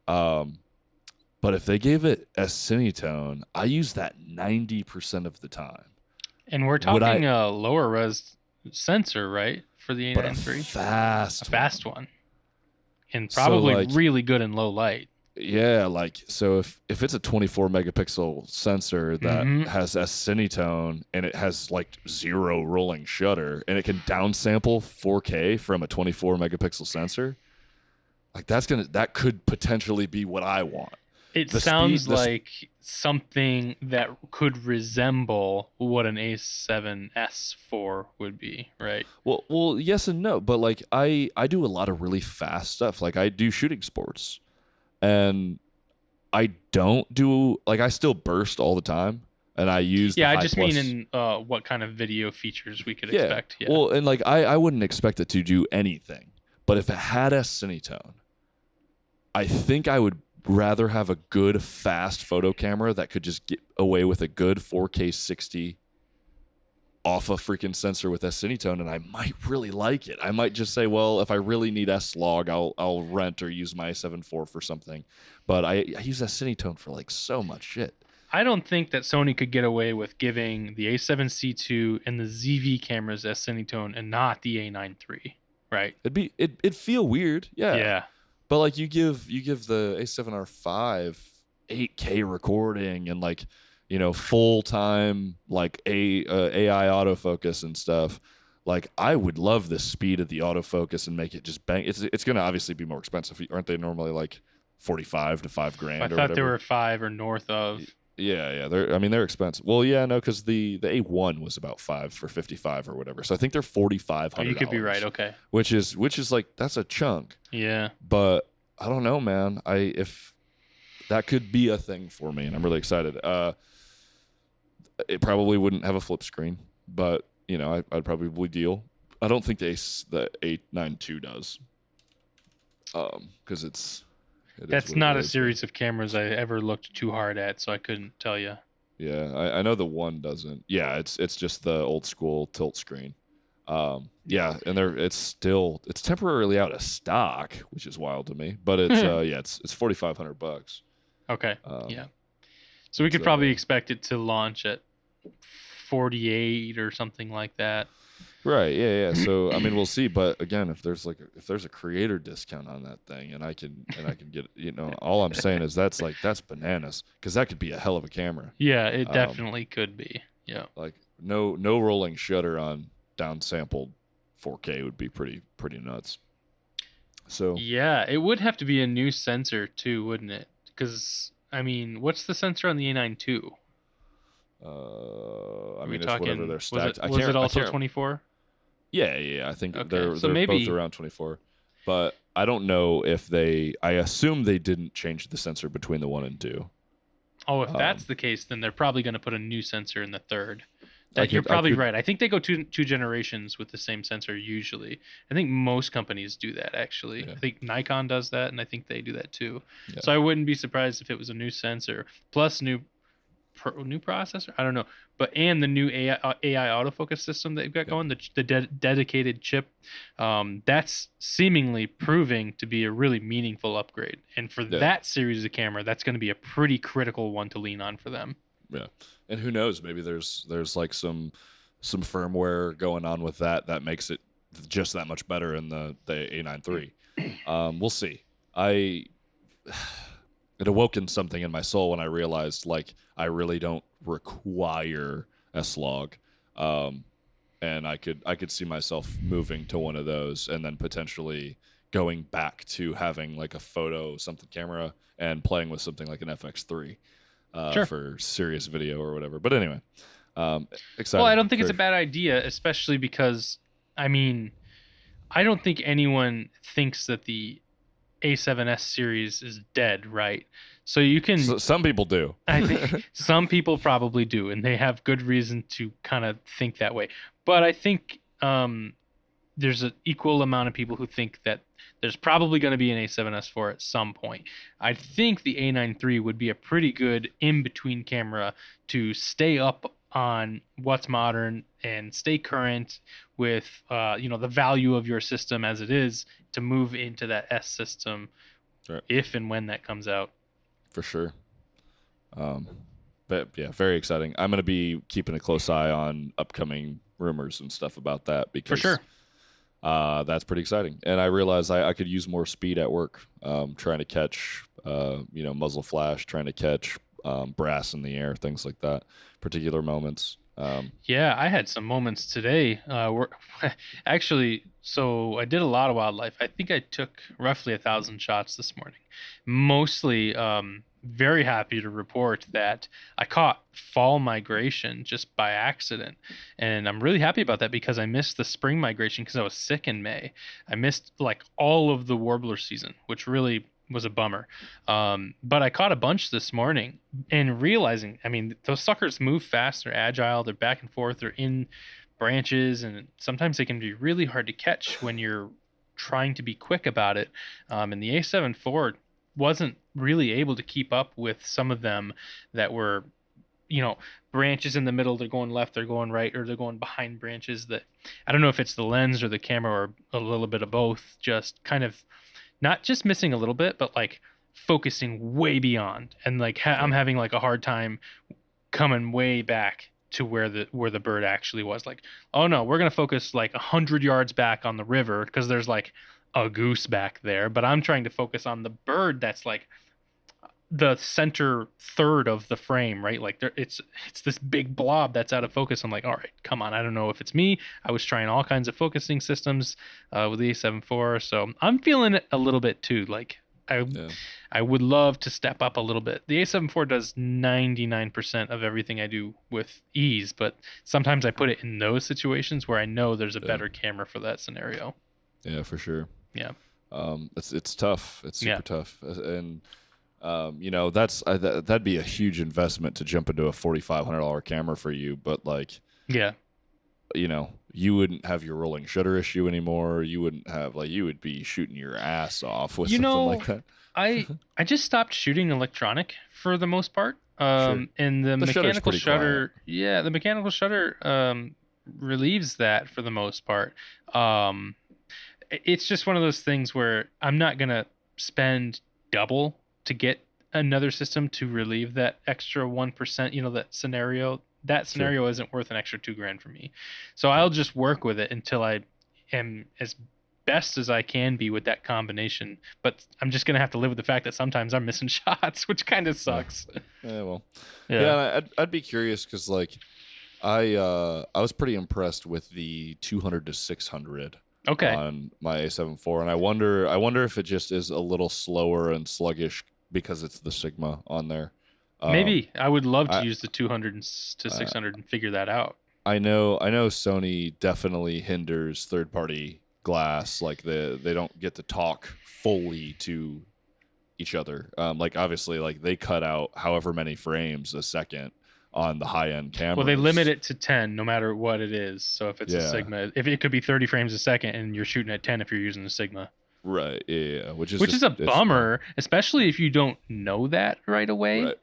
But if they gave it S-Cinetone, I use that 90% of the time. And we're talking a lower res sensor, right, for the But a A9III? fast one. And probably like, really good in low light. yeah, like, so if it's a 24 megapixel sensor that has S-Cinetone and it has like 0 rolling shutter and it can downsample 4K from a 24 megapixel sensor, like that could potentially be what I want. It sounds like something that could resemble what an A7S4 would be, right? Well, yes and no, but like I do a lot of really fast stuff. Like I do shooting sports, and I don't do like I still burst all the time, and I use I just mean in what kind of video features we could expect. Yeah. Well, and like I wouldn't expect it to do anything, but if it had S-Cinetone, I think I would rather have a good fast photo camera that could just get away with a good 4K 60 off a freaking sensor with S-Cinetone, and I might really like it. I might just say, well, if I really need S-Log, I'll rent or use my A7 IV for something. But I use S-Cinetone for like so much shit. I don't think that Sony could get away with giving the A7C2 and the ZV cameras S-Cinetone and not the A9III, right? It'd feel weird, yeah. Yeah. But like you give the A7R5 8K recording and like, you know, full time like AI autofocus and stuff. Like I would love the speed of the autofocus and make it just bang. It's gonna obviously be more expensive, aren't they? Normally like 45 to $5,000. I thought they were 5 or north of. Yeah. They're expensive. Well, yeah, no, because the A1 was about 5 for 55 or whatever. So I think they're $4,500. Oh, you could be right. Okay. Which is like that's a chunk. Yeah. But I don't know, man. If that could be a thing for me, and I'm really excited. It probably wouldn't have a flip screen, but you know, I'd probably deal. I don't think the A9II does, because that's not a series of cameras I ever looked too hard at, so I couldn't tell you. Yeah, I know the one doesn't. Yeah, it's just the old school tilt screen. Yeah, and it's temporarily out of stock, which is wild to me. But it's it's $4,500. Okay. Yeah. So we could probably expect it to launch at 48 or something like that. Right. Yeah. So I mean, we'll see. But again, if there's a creator discount on that thing, and I can get, you know, all I'm saying is that's bananas, because that could be a hell of a camera. Yeah, it definitely could be. Yeah. Like no rolling shutter on downsampled 4K would be pretty nuts. So yeah, it would have to be a new sensor too, wouldn't it? Because I mean, what's the sensor on the A9II? I mean, it's whatever they're stacked. Was it also 24? Yeah. I think they're maybe both around 24. But I don't know if I assume they didn't change the sensor between the 1 and 2. Oh, if that's the case, then they're probably going to put a new sensor in the third. You're probably right. I think they go two generations with the same sensor usually. I think most companies do that, actually. Yeah. I think Nikon does that, and I think they do that too. Yeah. So I wouldn't be surprised if it was a new sensor plus new processor. I don't know, and the new AI autofocus system that they've got going, the dedicated chip. That's seemingly proving to be a really meaningful upgrade, and for that series of camera, that's going to be a pretty critical one to lean on for them. Yeah, and who knows? Maybe there's like some firmware going on with that makes it just that much better in the A9 III. We'll see. It awoken something in my soul when I realized, like, I really don't require S-Log, and I could see myself moving to one of those and then potentially going back to having like a photo something camera and playing with something like an FX3 for serious video or whatever. But anyway, excited. Well, I don't think it's a bad idea, especially because, I mean, I don't think anyone thinks that the A7S series is dead, right? So you can... some people do. I think some people probably do, and they have good reason to kind of think that way. But I think there's an equal amount of people who think that there's probably going to be an A7S4 at some point. I think the A9 III would be a pretty good in-between camera to stay up on what's modern and stay current with the value of your system as it is to move into that S system, right, if and when that comes out. for sure. But yeah, very exciting. I'm going to be keeping a close eye on upcoming rumors and stuff about that because For sure. That's pretty exciting. And I realized I could use more speed at work, trying to catch, muzzle flash, trying to catch brass in the air, things like that, particular moments. Yeah, I had some moments today. Actually, so I did a lot of wildlife. I think I took roughly 1,000 shots this morning. Mostly, very happy to report that I caught fall migration just by accident. And I'm really happy about that because I missed the spring migration because I was sick in May. I missed like all of the warbler season, which really was a bummer. But I caught a bunch this morning and realizing, I mean, those suckers move fast, they're agile, they're back and forth, they're in branches, and sometimes they can be really hard to catch when you're trying to be quick about it. And the A7 IV wasn't really able to keep up with some of them that were, branches in the middle, they're going left, they're going right, or they're going behind branches that, I don't know if it's the lens or the camera or a little bit of both, just kind of not just missing a little bit, but like focusing way beyond. And like I'm having like a hard time coming way back to where the bird actually was. Like, oh no, we're going to focus like 100 yards back on the river because there's like a goose back there. But I'm trying to focus on the bird that's like the center third of the frame, right? Like it's this big blob that's out of focus. I'm like, all right, come on. I don't know if it's me. I was trying all kinds of focusing systems with the A7 IV, so I'm feeling it a little bit too. Like I would love to step up a little bit. The A7 IV does 99% of everything I do with ease, but sometimes I put it in those situations where I know there's a better camera for that scenario. Yeah, for sure. Yeah. It's tough. It's super tough, and that'd be a huge investment to jump into a $4,500 camera for you. But like, you wouldn't have your rolling shutter issue anymore. You wouldn't have you would be shooting your ass off with something like that. I just stopped shooting electronic for the most part. Sure. And the mechanical shutter, quiet. the mechanical shutter relieves that for the most part. It's just one of those things where I'm not gonna spend double to get another system to relieve that extra 1%, that scenario. That scenario isn't worth an extra $2,000 for me. So I'll just work with it until I am as best as I can be with that combination. But I'm just going to have to live with the fact that sometimes I'm missing shots, which kind of sucks. I'd be curious because I was pretty impressed with the 200 to 600 on my A7 IV, and I wonder if it just is a little slower and sluggish because it's the Sigma on there. Maybe. I would love to use the 200 to 600 and figure that out. I know Sony definitely hinders third-party glass. Like they don't get to talk fully to each other. Obviously, they cut out however many frames a second on the high-end cameras. Well, they limit it to 10 no matter what it is. So if it's a Sigma, if it could be 30 frames a second and you're shooting at 10 if you're using a Sigma. Right. Yeah. Which is a bummer, especially if you don't know that right away. Right.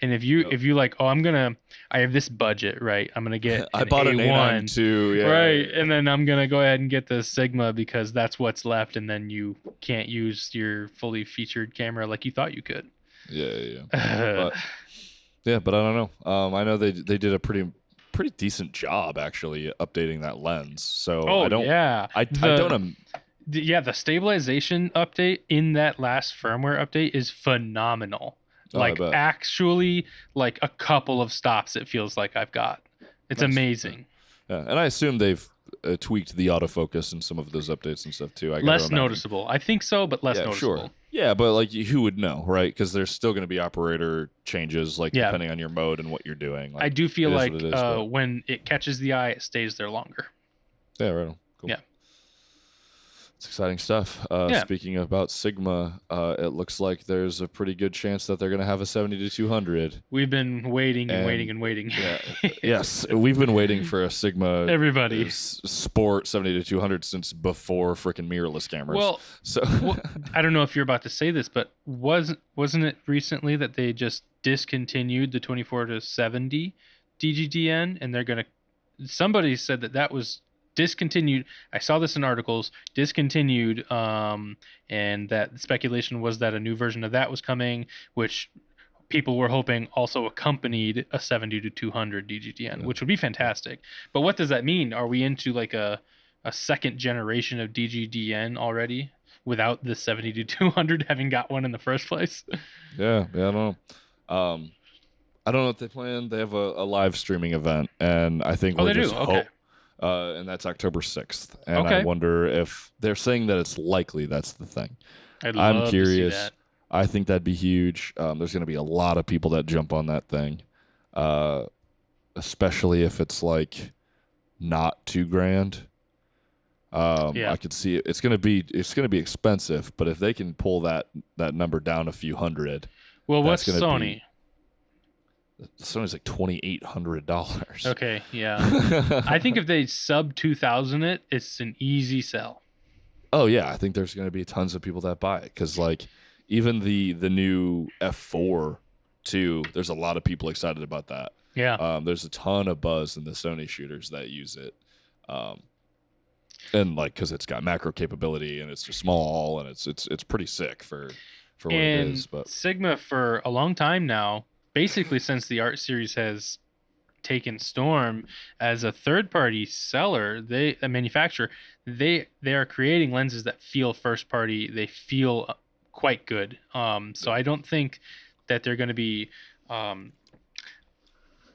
And if you I have this budget, right? I'm gonna get I bought an A9II, right? And then I'm gonna go ahead and get the Sigma because that's what's left, and then you can't use your fully featured camera like you thought you could. Yeah. But I don't know. I know they did a pretty decent job actually updating that lens. So the stabilization update in that last firmware update is phenomenal. Actually, a couple of stops it feels like I've got. It's amazing. Yeah, and I assume they've tweaked the autofocus in some of those updates and stuff too. Less noticeable. I think so, but less noticeable. Sure. Yeah, but who would know, right? Because there's still going to be operator changes, depending on your mode and what you're doing. I do feel when it catches the eye, it stays there longer. Yeah, right. Cool. Yeah. It's exciting stuff. Speaking about Sigma, it looks like there's a pretty good chance that they're going to have a 70 to 200. We've been waiting and waiting. Yeah, yes, we've been waiting for a Sigma. Everybody Sport 70 to 200 since before freaking mirrorless cameras. Well, I don't know if you're about to say this, but wasn't it recently that they just discontinued the 24 to 70 DGDN, and they're going to. Somebody said that was discontinued. I saw this in articles, discontinued, and that the speculation was that a new version of that was coming, which people were hoping also accompanied a 70-200 DGDN, which would be fantastic. But what does that mean? Are we into like a second generation of DGDN already without the 70-200 having got one in the first place? Yeah, I don't know. I don't know what they plan. They have a live streaming event, and I think we'll just hope. And that's October 6th. And I wonder if they're saying that it's likely that's the thing. I'm curious. To see that. I think that'd be huge. There's going to be a lot of people that jump on that thing, especially if it's like not $2,000. I could see it. It's going to be expensive, but if they can pull that number down a few hundred. Well, what's Sony? Sony's like $2,800. Okay, yeah. I think if they sub 2,000 it's an easy sell. Oh yeah, I think there's going to be tons of people that buy it because like even the new F4 too, there's a lot of people excited about that. Yeah. There's a ton of buzz in the Sony shooters that use it. And like because it's got macro capability and it's just small and it's pretty sick for what it is. But Sigma for a long time now, basically since the Art series has taken storm as a third-party seller, a manufacturer, they are creating lenses that feel first-party. They feel quite good. So I don't think that they're going to be. I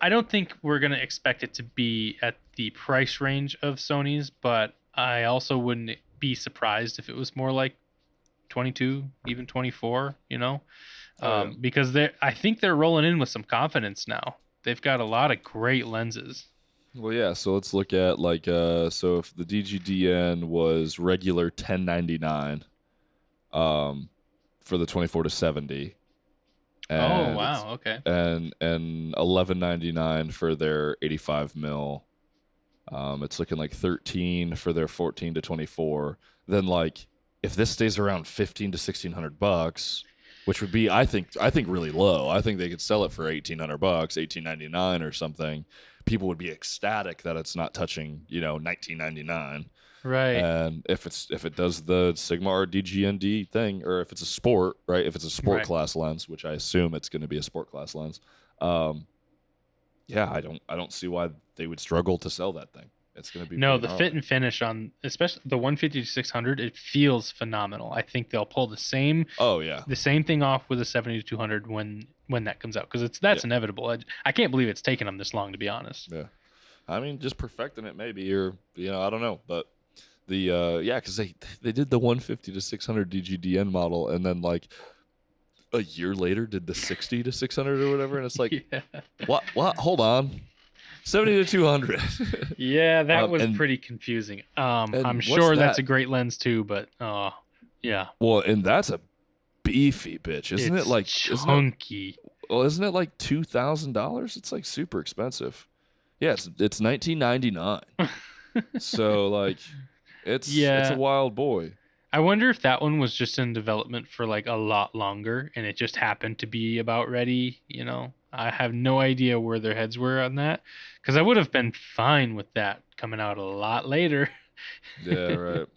don't think we're going to expect it to be at the price range of Sony's, but I also wouldn't be surprised if it was more like 22, even 24. Because I think they're rolling in with some confidence now. They've got a lot of great lenses. Well, yeah. So let's look at like so if the DGDN was regular $10.99, for the 24-70. Oh wow! Okay. And $11.99 for their 85 mil. It's looking like 13 for their 14-24. Then like if this stays around 15 to $1,600, which would be I think really low. I think they could sell it for $1,800, $18.99 or something. People would be ecstatic that it's not touching, $19.99. Right. And if it does the Sigma or DGND thing, or if it's a sport, right? If it's a sport class lens, which I assume it's going to be a sport class lens, yeah, I don't see why they would struggle to sell that thing. It's going to be the fit and finish on especially the 150-600, it feels phenomenal. I think they'll pull the same the same thing off with a 70-200 when that comes out because that's inevitable. I can't believe it's taken them this long, to be honest. Yeah, I mean just perfecting it maybe, or I don't know, but the because they did the 150-600 DGDN model and then like a year later did the 60-600 or whatever, and it's like what hold on. 70-200. Yeah, that was pretty confusing. I'm sure that's a great lens too, but yeah. Well, and that's a beefy bitch, isn't it? Like chunky. Isn't it like $2,000? It's like super expensive. Yeah, it's $1,999. So like, it's a wild boy. I wonder if that one was just in development for like a lot longer, and it just happened to be about ready. I have no idea where their heads were on that, because I would have been fine with that coming out a lot later. Yeah, right.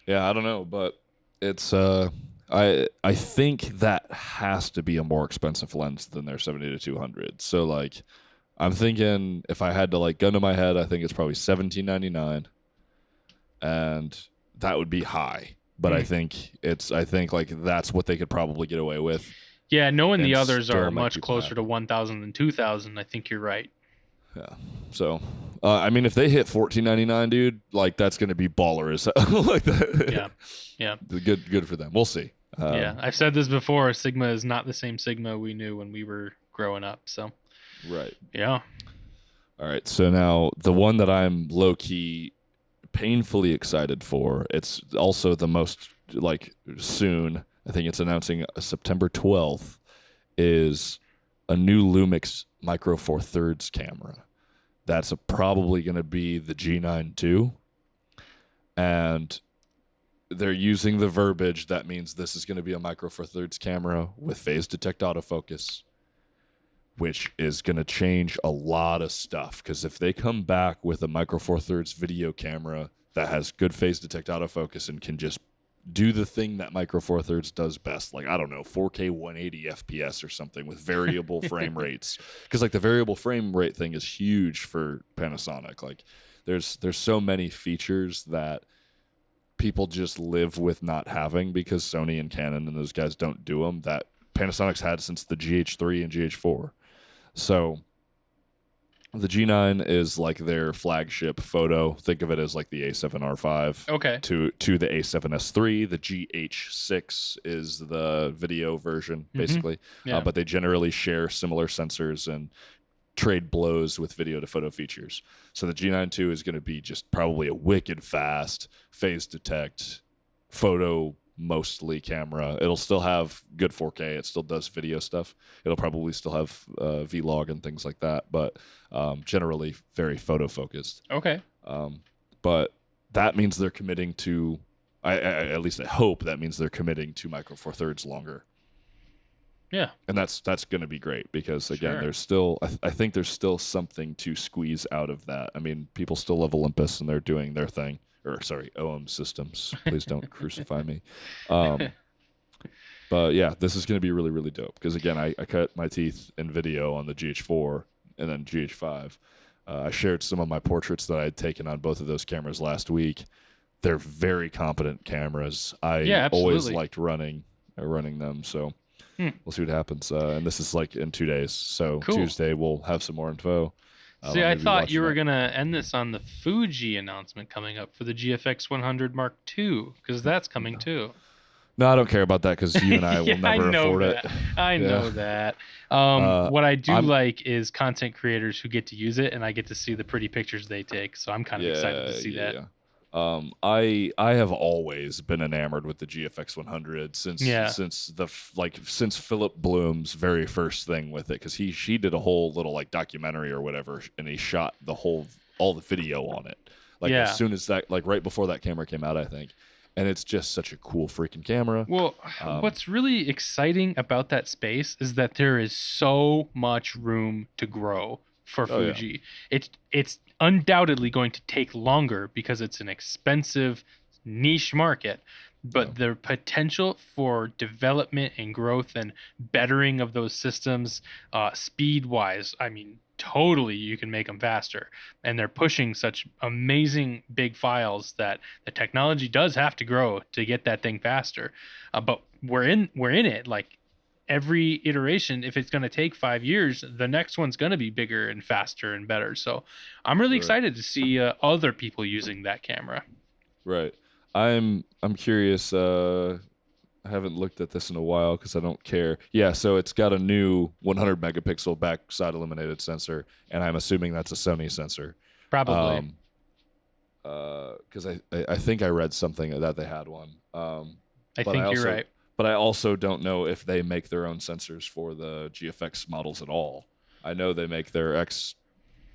Yeah, I don't know, but it's I think that has to be a more expensive lens than their 70-200. So like, I'm thinking if I had to like gun to my head, I think it's probably $17.99, and that would be high. But I think like that's what they could probably get away with. Yeah, knowing the others are much closer to 1,000 than 2,000, I think you're right. Yeah. So, I mean, if they hit $14.99, dude, like that's going to be baller as hell. Like that. Yeah. Good for them. We'll see. Yeah, I've said this before. Sigma is not the same Sigma we knew when we were growing up. So. Right. Yeah. All right. So now the one that I'm low key, painfully excited for. It's also the most like soon. I think it's announcing September 12th, is a new Lumix Micro Four Thirds camera. That's probably going to be the G9II. And they're using the verbiage that means this is going to be a Micro Four Thirds camera with phase detect autofocus, which is going to change a lot of stuff. Because if they come back with a Micro Four Thirds video camera that has good phase detect autofocus and can just do the thing that Micro Four Thirds does best, like, I don't know, 4K 180 FPS or something with variable frame rates. Because like the variable frame rate thing is huge for Panasonic. Like there's so many features that people just live with not having because Sony and Canon and those guys don't do them, that Panasonic's had since the GH3 and GH4. So the G9 is like their flagship photo. Think of it as like the A7R5 Okay. to the A7S3. The GH6 is the video version, basically. Yeah. But they generally share similar sensors and trade blows with video to photo features. So the G9II is going to be just probably a wicked fast phase detect photo mostly camera. It'll still have good 4K. It still does video stuff. It'll probably still have vlog and things like that, but generally very photo focused. Okay. But that means they're committing to, at least I hope that means they're committing to Micro Four Thirds longer. Yeah. And that's going to be great because, again, Sure. there's still, I think there's still something to squeeze out of that. I mean, people still love Olympus and they're doing their thing. Or sorry, OM Systems. Please don't crucify me. But yeah, this is going to be really, really dope. Because again, I cut my teeth in video on the GH4 and then GH5. I shared some of my portraits that I had taken on both of those cameras last week. They're very competent cameras. I always liked running them. So we'll see what happens. And this is like in 2 days. So Cool. Tuesday we'll have some more info. See, I thought you were going to end this on the Fuji announcement coming up for the GFX 100 Mark II, because that's coming too. No, I don't care about that because you and I will never afford it. I know that. What I do like is content creators who get to use it, and I get to see the pretty pictures they take, so I'm kind of excited to see that. I have always been enamored with the GFX 100 since Philip Bloom's very first thing with it, because she did a whole little like documentary or whatever, and he shot all the video on it, like as soon as that, like right before that camera came out, I think. And it's just such a cool freaking camera. Well, what's really exciting about that space is that there is so much room to grow for Fuji. Yeah. It's undoubtedly going to take longer because it's an expensive niche market, but the potential for development and growth and bettering of those systems speed wise, I mean, totally you can make them faster, and they're pushing such amazing big files that the technology does have to grow to get that thing faster, but we're in it. Like every iteration, if it's going to take 5 years, the next one's going to be bigger and faster and better. So I'm really excited to see other people using that camera. Right. I'm curious. I haven't looked at this in a while because I don't care. Yeah, so it's got a new 100 megapixel backside illuminated sensor, and I'm assuming that's a Sony sensor. Probably. Because I think I read something that they had one. I think you're right. But I also don't know if they make their own sensors for the GFX models at all. I know they make their X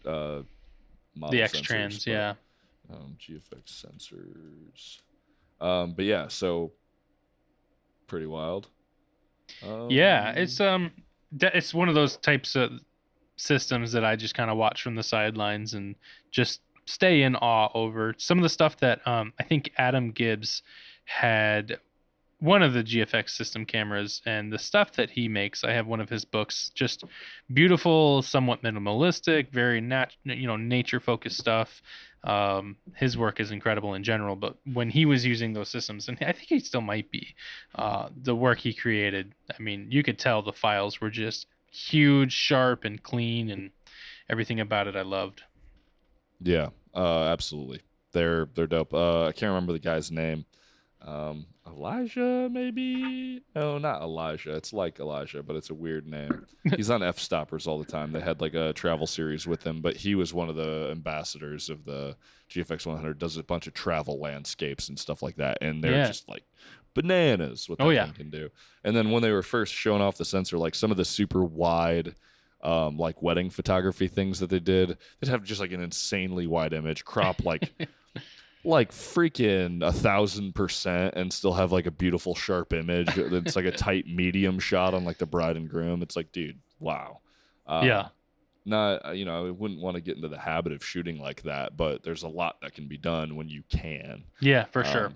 model the X trans, yeah. GFX sensors. But yeah, so pretty wild. Yeah, it's one of those types of systems that I just kind of watch from the sidelines and just stay in awe over. Some of the stuff that I think Adam Gibbs had one of the GFX system cameras, and the stuff that he makes, I have one of his books, just beautiful, somewhat minimalistic, very nature focused stuff. His work is incredible in general, but when he was using those systems, and I think he still might be, the work he created, I mean, you could tell the files were just huge, sharp, and clean, and everything about it I loved. Yeah, absolutely. They're dope. I can't remember the guy's name. Elijah, maybe? No, not Elijah. It's like Elijah, but it's a weird name. He's on F-Stoppers all the time. They had like a travel series with him, but he was one of the ambassadors of the GFX 100, does a bunch of travel landscapes and stuff like that, and they're just like bananas what that thing can do. And then when they were first showing off the sensor, like some of the super wide like wedding photography things that they did, they'd have just like an insanely wide image, crop like freaking 1,000% and still have like a beautiful sharp image. It's like a tight medium shot on like the bride and groom. It's like, dude, wow. Yeah. Not, I wouldn't want to get into the habit of shooting like that, but there's a lot that can be done when you can. Yeah, for sure.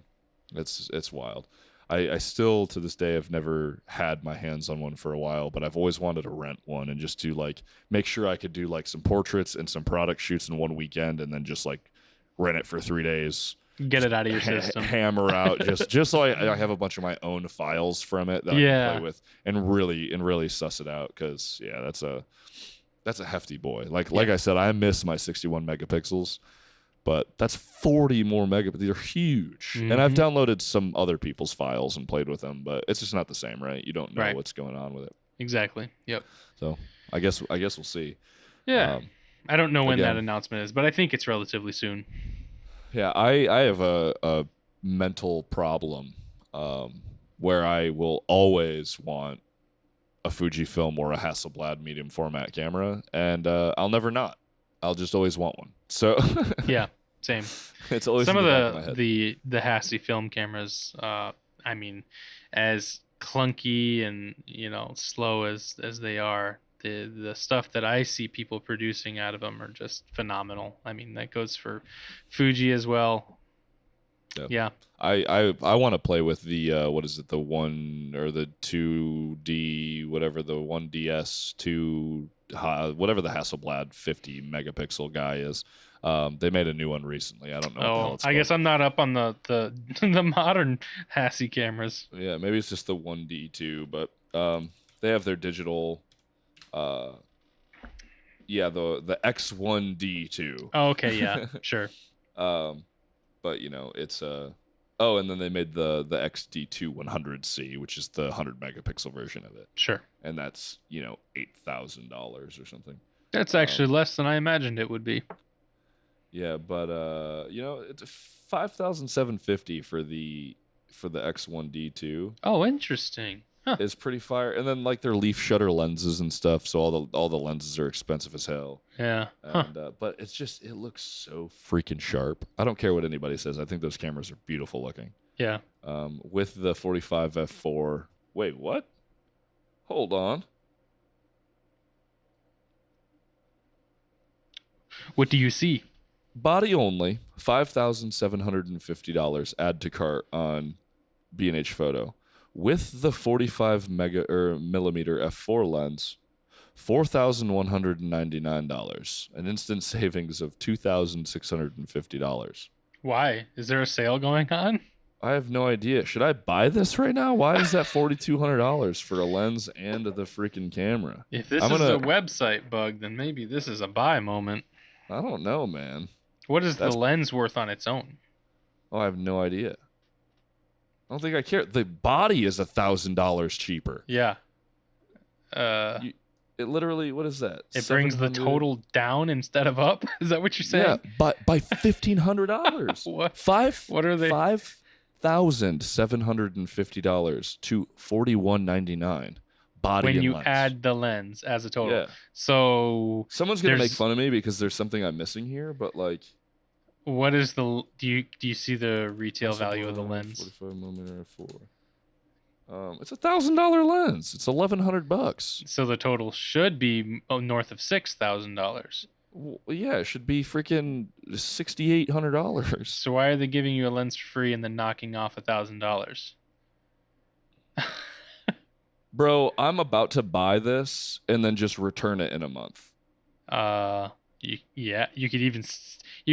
It's wild. I still to this day have never had my hands on one for a while, but I've always wanted to rent one and just do like make sure I could do like some portraits and some product shoots in one weekend, and then just like rent it for 3 days. Get it out of your system. Hammer out just so I have a bunch of my own files from it that I can play with and really suss it out, because that's a hefty boy. Like I said, I miss my 61 megapixels. But that's 40 more megabits. They're huge. Mm-hmm. And I've downloaded some other people's files and played with them, but it's just not the same, right? You don't know what's going on with it. Exactly. Yep. So I guess we'll see. Yeah. I don't know when that announcement is, but I think it's relatively soon. Yeah, I have a mental problem where I will always want a Fujifilm or a Hasselblad medium format camera, and I'll never not. I'll just always want one. So yeah, same. It's always some of the Hassi film cameras. I mean, as clunky and slow as they are, the stuff that I see people producing out of them are just phenomenal. I mean, that goes for Fuji as well. Yeah. I want to play with the what is it, the 1 or the 2D, whatever, the 1DS2, whatever the Hasselblad 50 megapixel guy is. They made a new one recently. I don't know. Oh, I guess I'm not up on the the modern Hassi cameras. Yeah, maybe it's just the 1D2, but they have their digital. The X1D2. Oh, okay, yeah, sure. But it's and then they made the XD2 100C, which is the 100 megapixel version of it. Sure. And that's $8,000 or something. That's actually less than I imagined it would be. Yeah, but it's $5,750 for the X1D2. Oh, interesting. Huh. Is pretty fire, and then like their leaf shutter lenses and stuff. So all the lenses are expensive as hell. Yeah. And, but it looks so freaking sharp. I don't care what anybody says. I think those cameras are beautiful looking. Yeah. With the 45 f4. Wait, what? Hold on. What do you see? Body only, $5,750. Add to cart on B&H Photo. With the 45 millimeter f4 lens, $4,199. An instant savings of $2,650. Why? Is there a sale going on? I have no idea. Should I buy this right now? Why is that $4,200 for a lens and the freaking camera? If this is a website bug, then maybe this is a buy moment. I don't know, man. What is the lens worth on its own? Oh, I have no idea. I don't think I care. The body is $1,000 cheaper. Yeah. It literally, what is that? It brings the total down instead of up? Is that what you're saying? Yeah, by $1,500. What? What are they? $5,750 to $4,199. Body when you lens. Add the lens as a total. Yeah. So someone's gonna make fun of me because there's something I'm missing here, but like. What is do you see the retail value of the lens? 45 millimeter f4. It's $1,000 lens. It's $1,100. So the total should be north of $6,000. Well, yeah, it should be freaking $6,800. So why are they giving you a lens for free and then knocking off $1,000? Bro, I'm about to buy this and then just return it in a month. You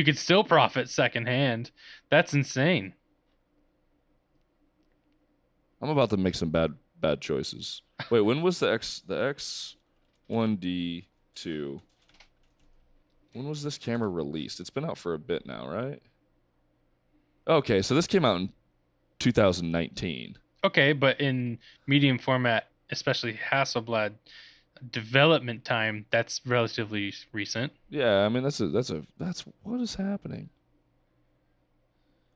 could still profit secondhand. That's insane. I'm about to make some bad choices. Wait, when was the X1D2? When was this camera released? It's been out for a bit now, right? Okay, so this came out in 2019. Okay, but in medium format, especially Hasselblad, development time, that's relatively recent. Yeah, I mean that's what is happening?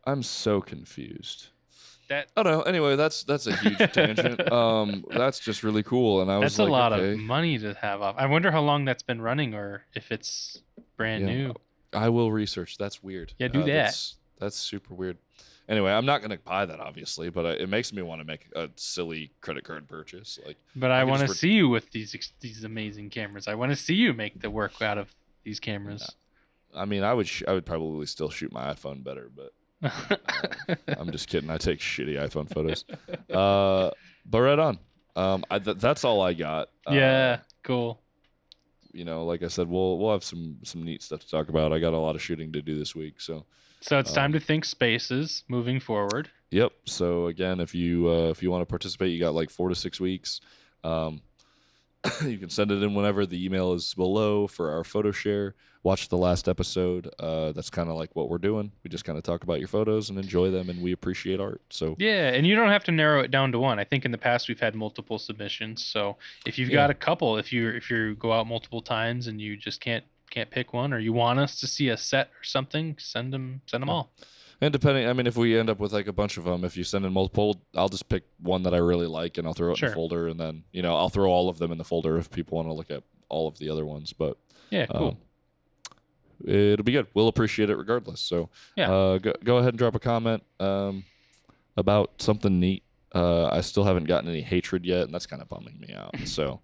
I'm so confused. I don't know. Anyway, that's a huge tangent. That's just really cool, and that's a lot of money to have off. I wonder how long that's been running, or if it's brand new. I will research. That's weird. Yeah, do that. That's super weird. Anyway, I'm not gonna buy that obviously, but it makes me want to make a silly credit card purchase. Like, but I want to see you with these amazing cameras. I want to see you make the work out of these cameras. I mean, I would probably still shoot my iPhone better, but I'm just kidding. I take shitty iPhone photos. But right on. That's all I got. Yeah, cool. You know, like I said, we'll have some neat stuff to talk about. I got a lot of shooting to do this week, so it's time to think spaces moving forward. Yep. So again, if you want to participate, you got like 4 to 6 weeks. You can send it in whenever. The email is below for our photo share. Watch the last episode. That's kind of like what we're doing. We just kind of talk about your photos and enjoy them, and we appreciate art. So yeah, and you don't have to narrow it down to one. I think in the past we've had multiple submissions. So if you've got a couple, if you go out multiple times and you just can't pick one, or you want us to see a set or something, send them all. And depending, I mean, if we end up with like a bunch of them, if you send in multiple, I'll just pick one that I really like and I'll throw it in the folder, and then I'll throw all of them in the folder if people want to look at all of the other ones. But yeah, cool. It'll be good. We'll appreciate it regardless. So go ahead and drop a comment about something neat. I still haven't gotten any hatred yet, and that's kind of bumming me out. So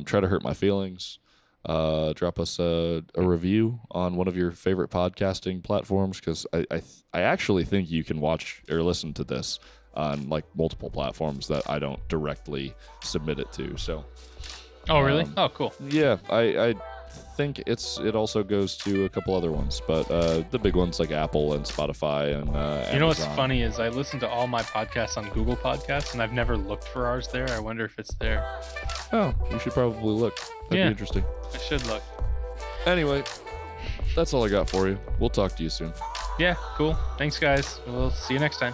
try to hurt my feelings. Drop us a review on one of your favorite podcasting platforms, because I actually think you can watch or listen to this on like multiple platforms that I don't directly submit it to. So oh really? Oh cool. Yeah, I think it also goes to a couple other ones, but the big ones like Apple and Spotify and you know what's funny is I listen to all my podcasts on Google Podcasts, and I've never looked for ours there. I wonder if it's there. Oh, you should probably look. That'd be interesting. I should look. Anyway, that's all I got for you. We'll talk to you soon. Yeah, cool. Thanks, guys. We'll see you next time.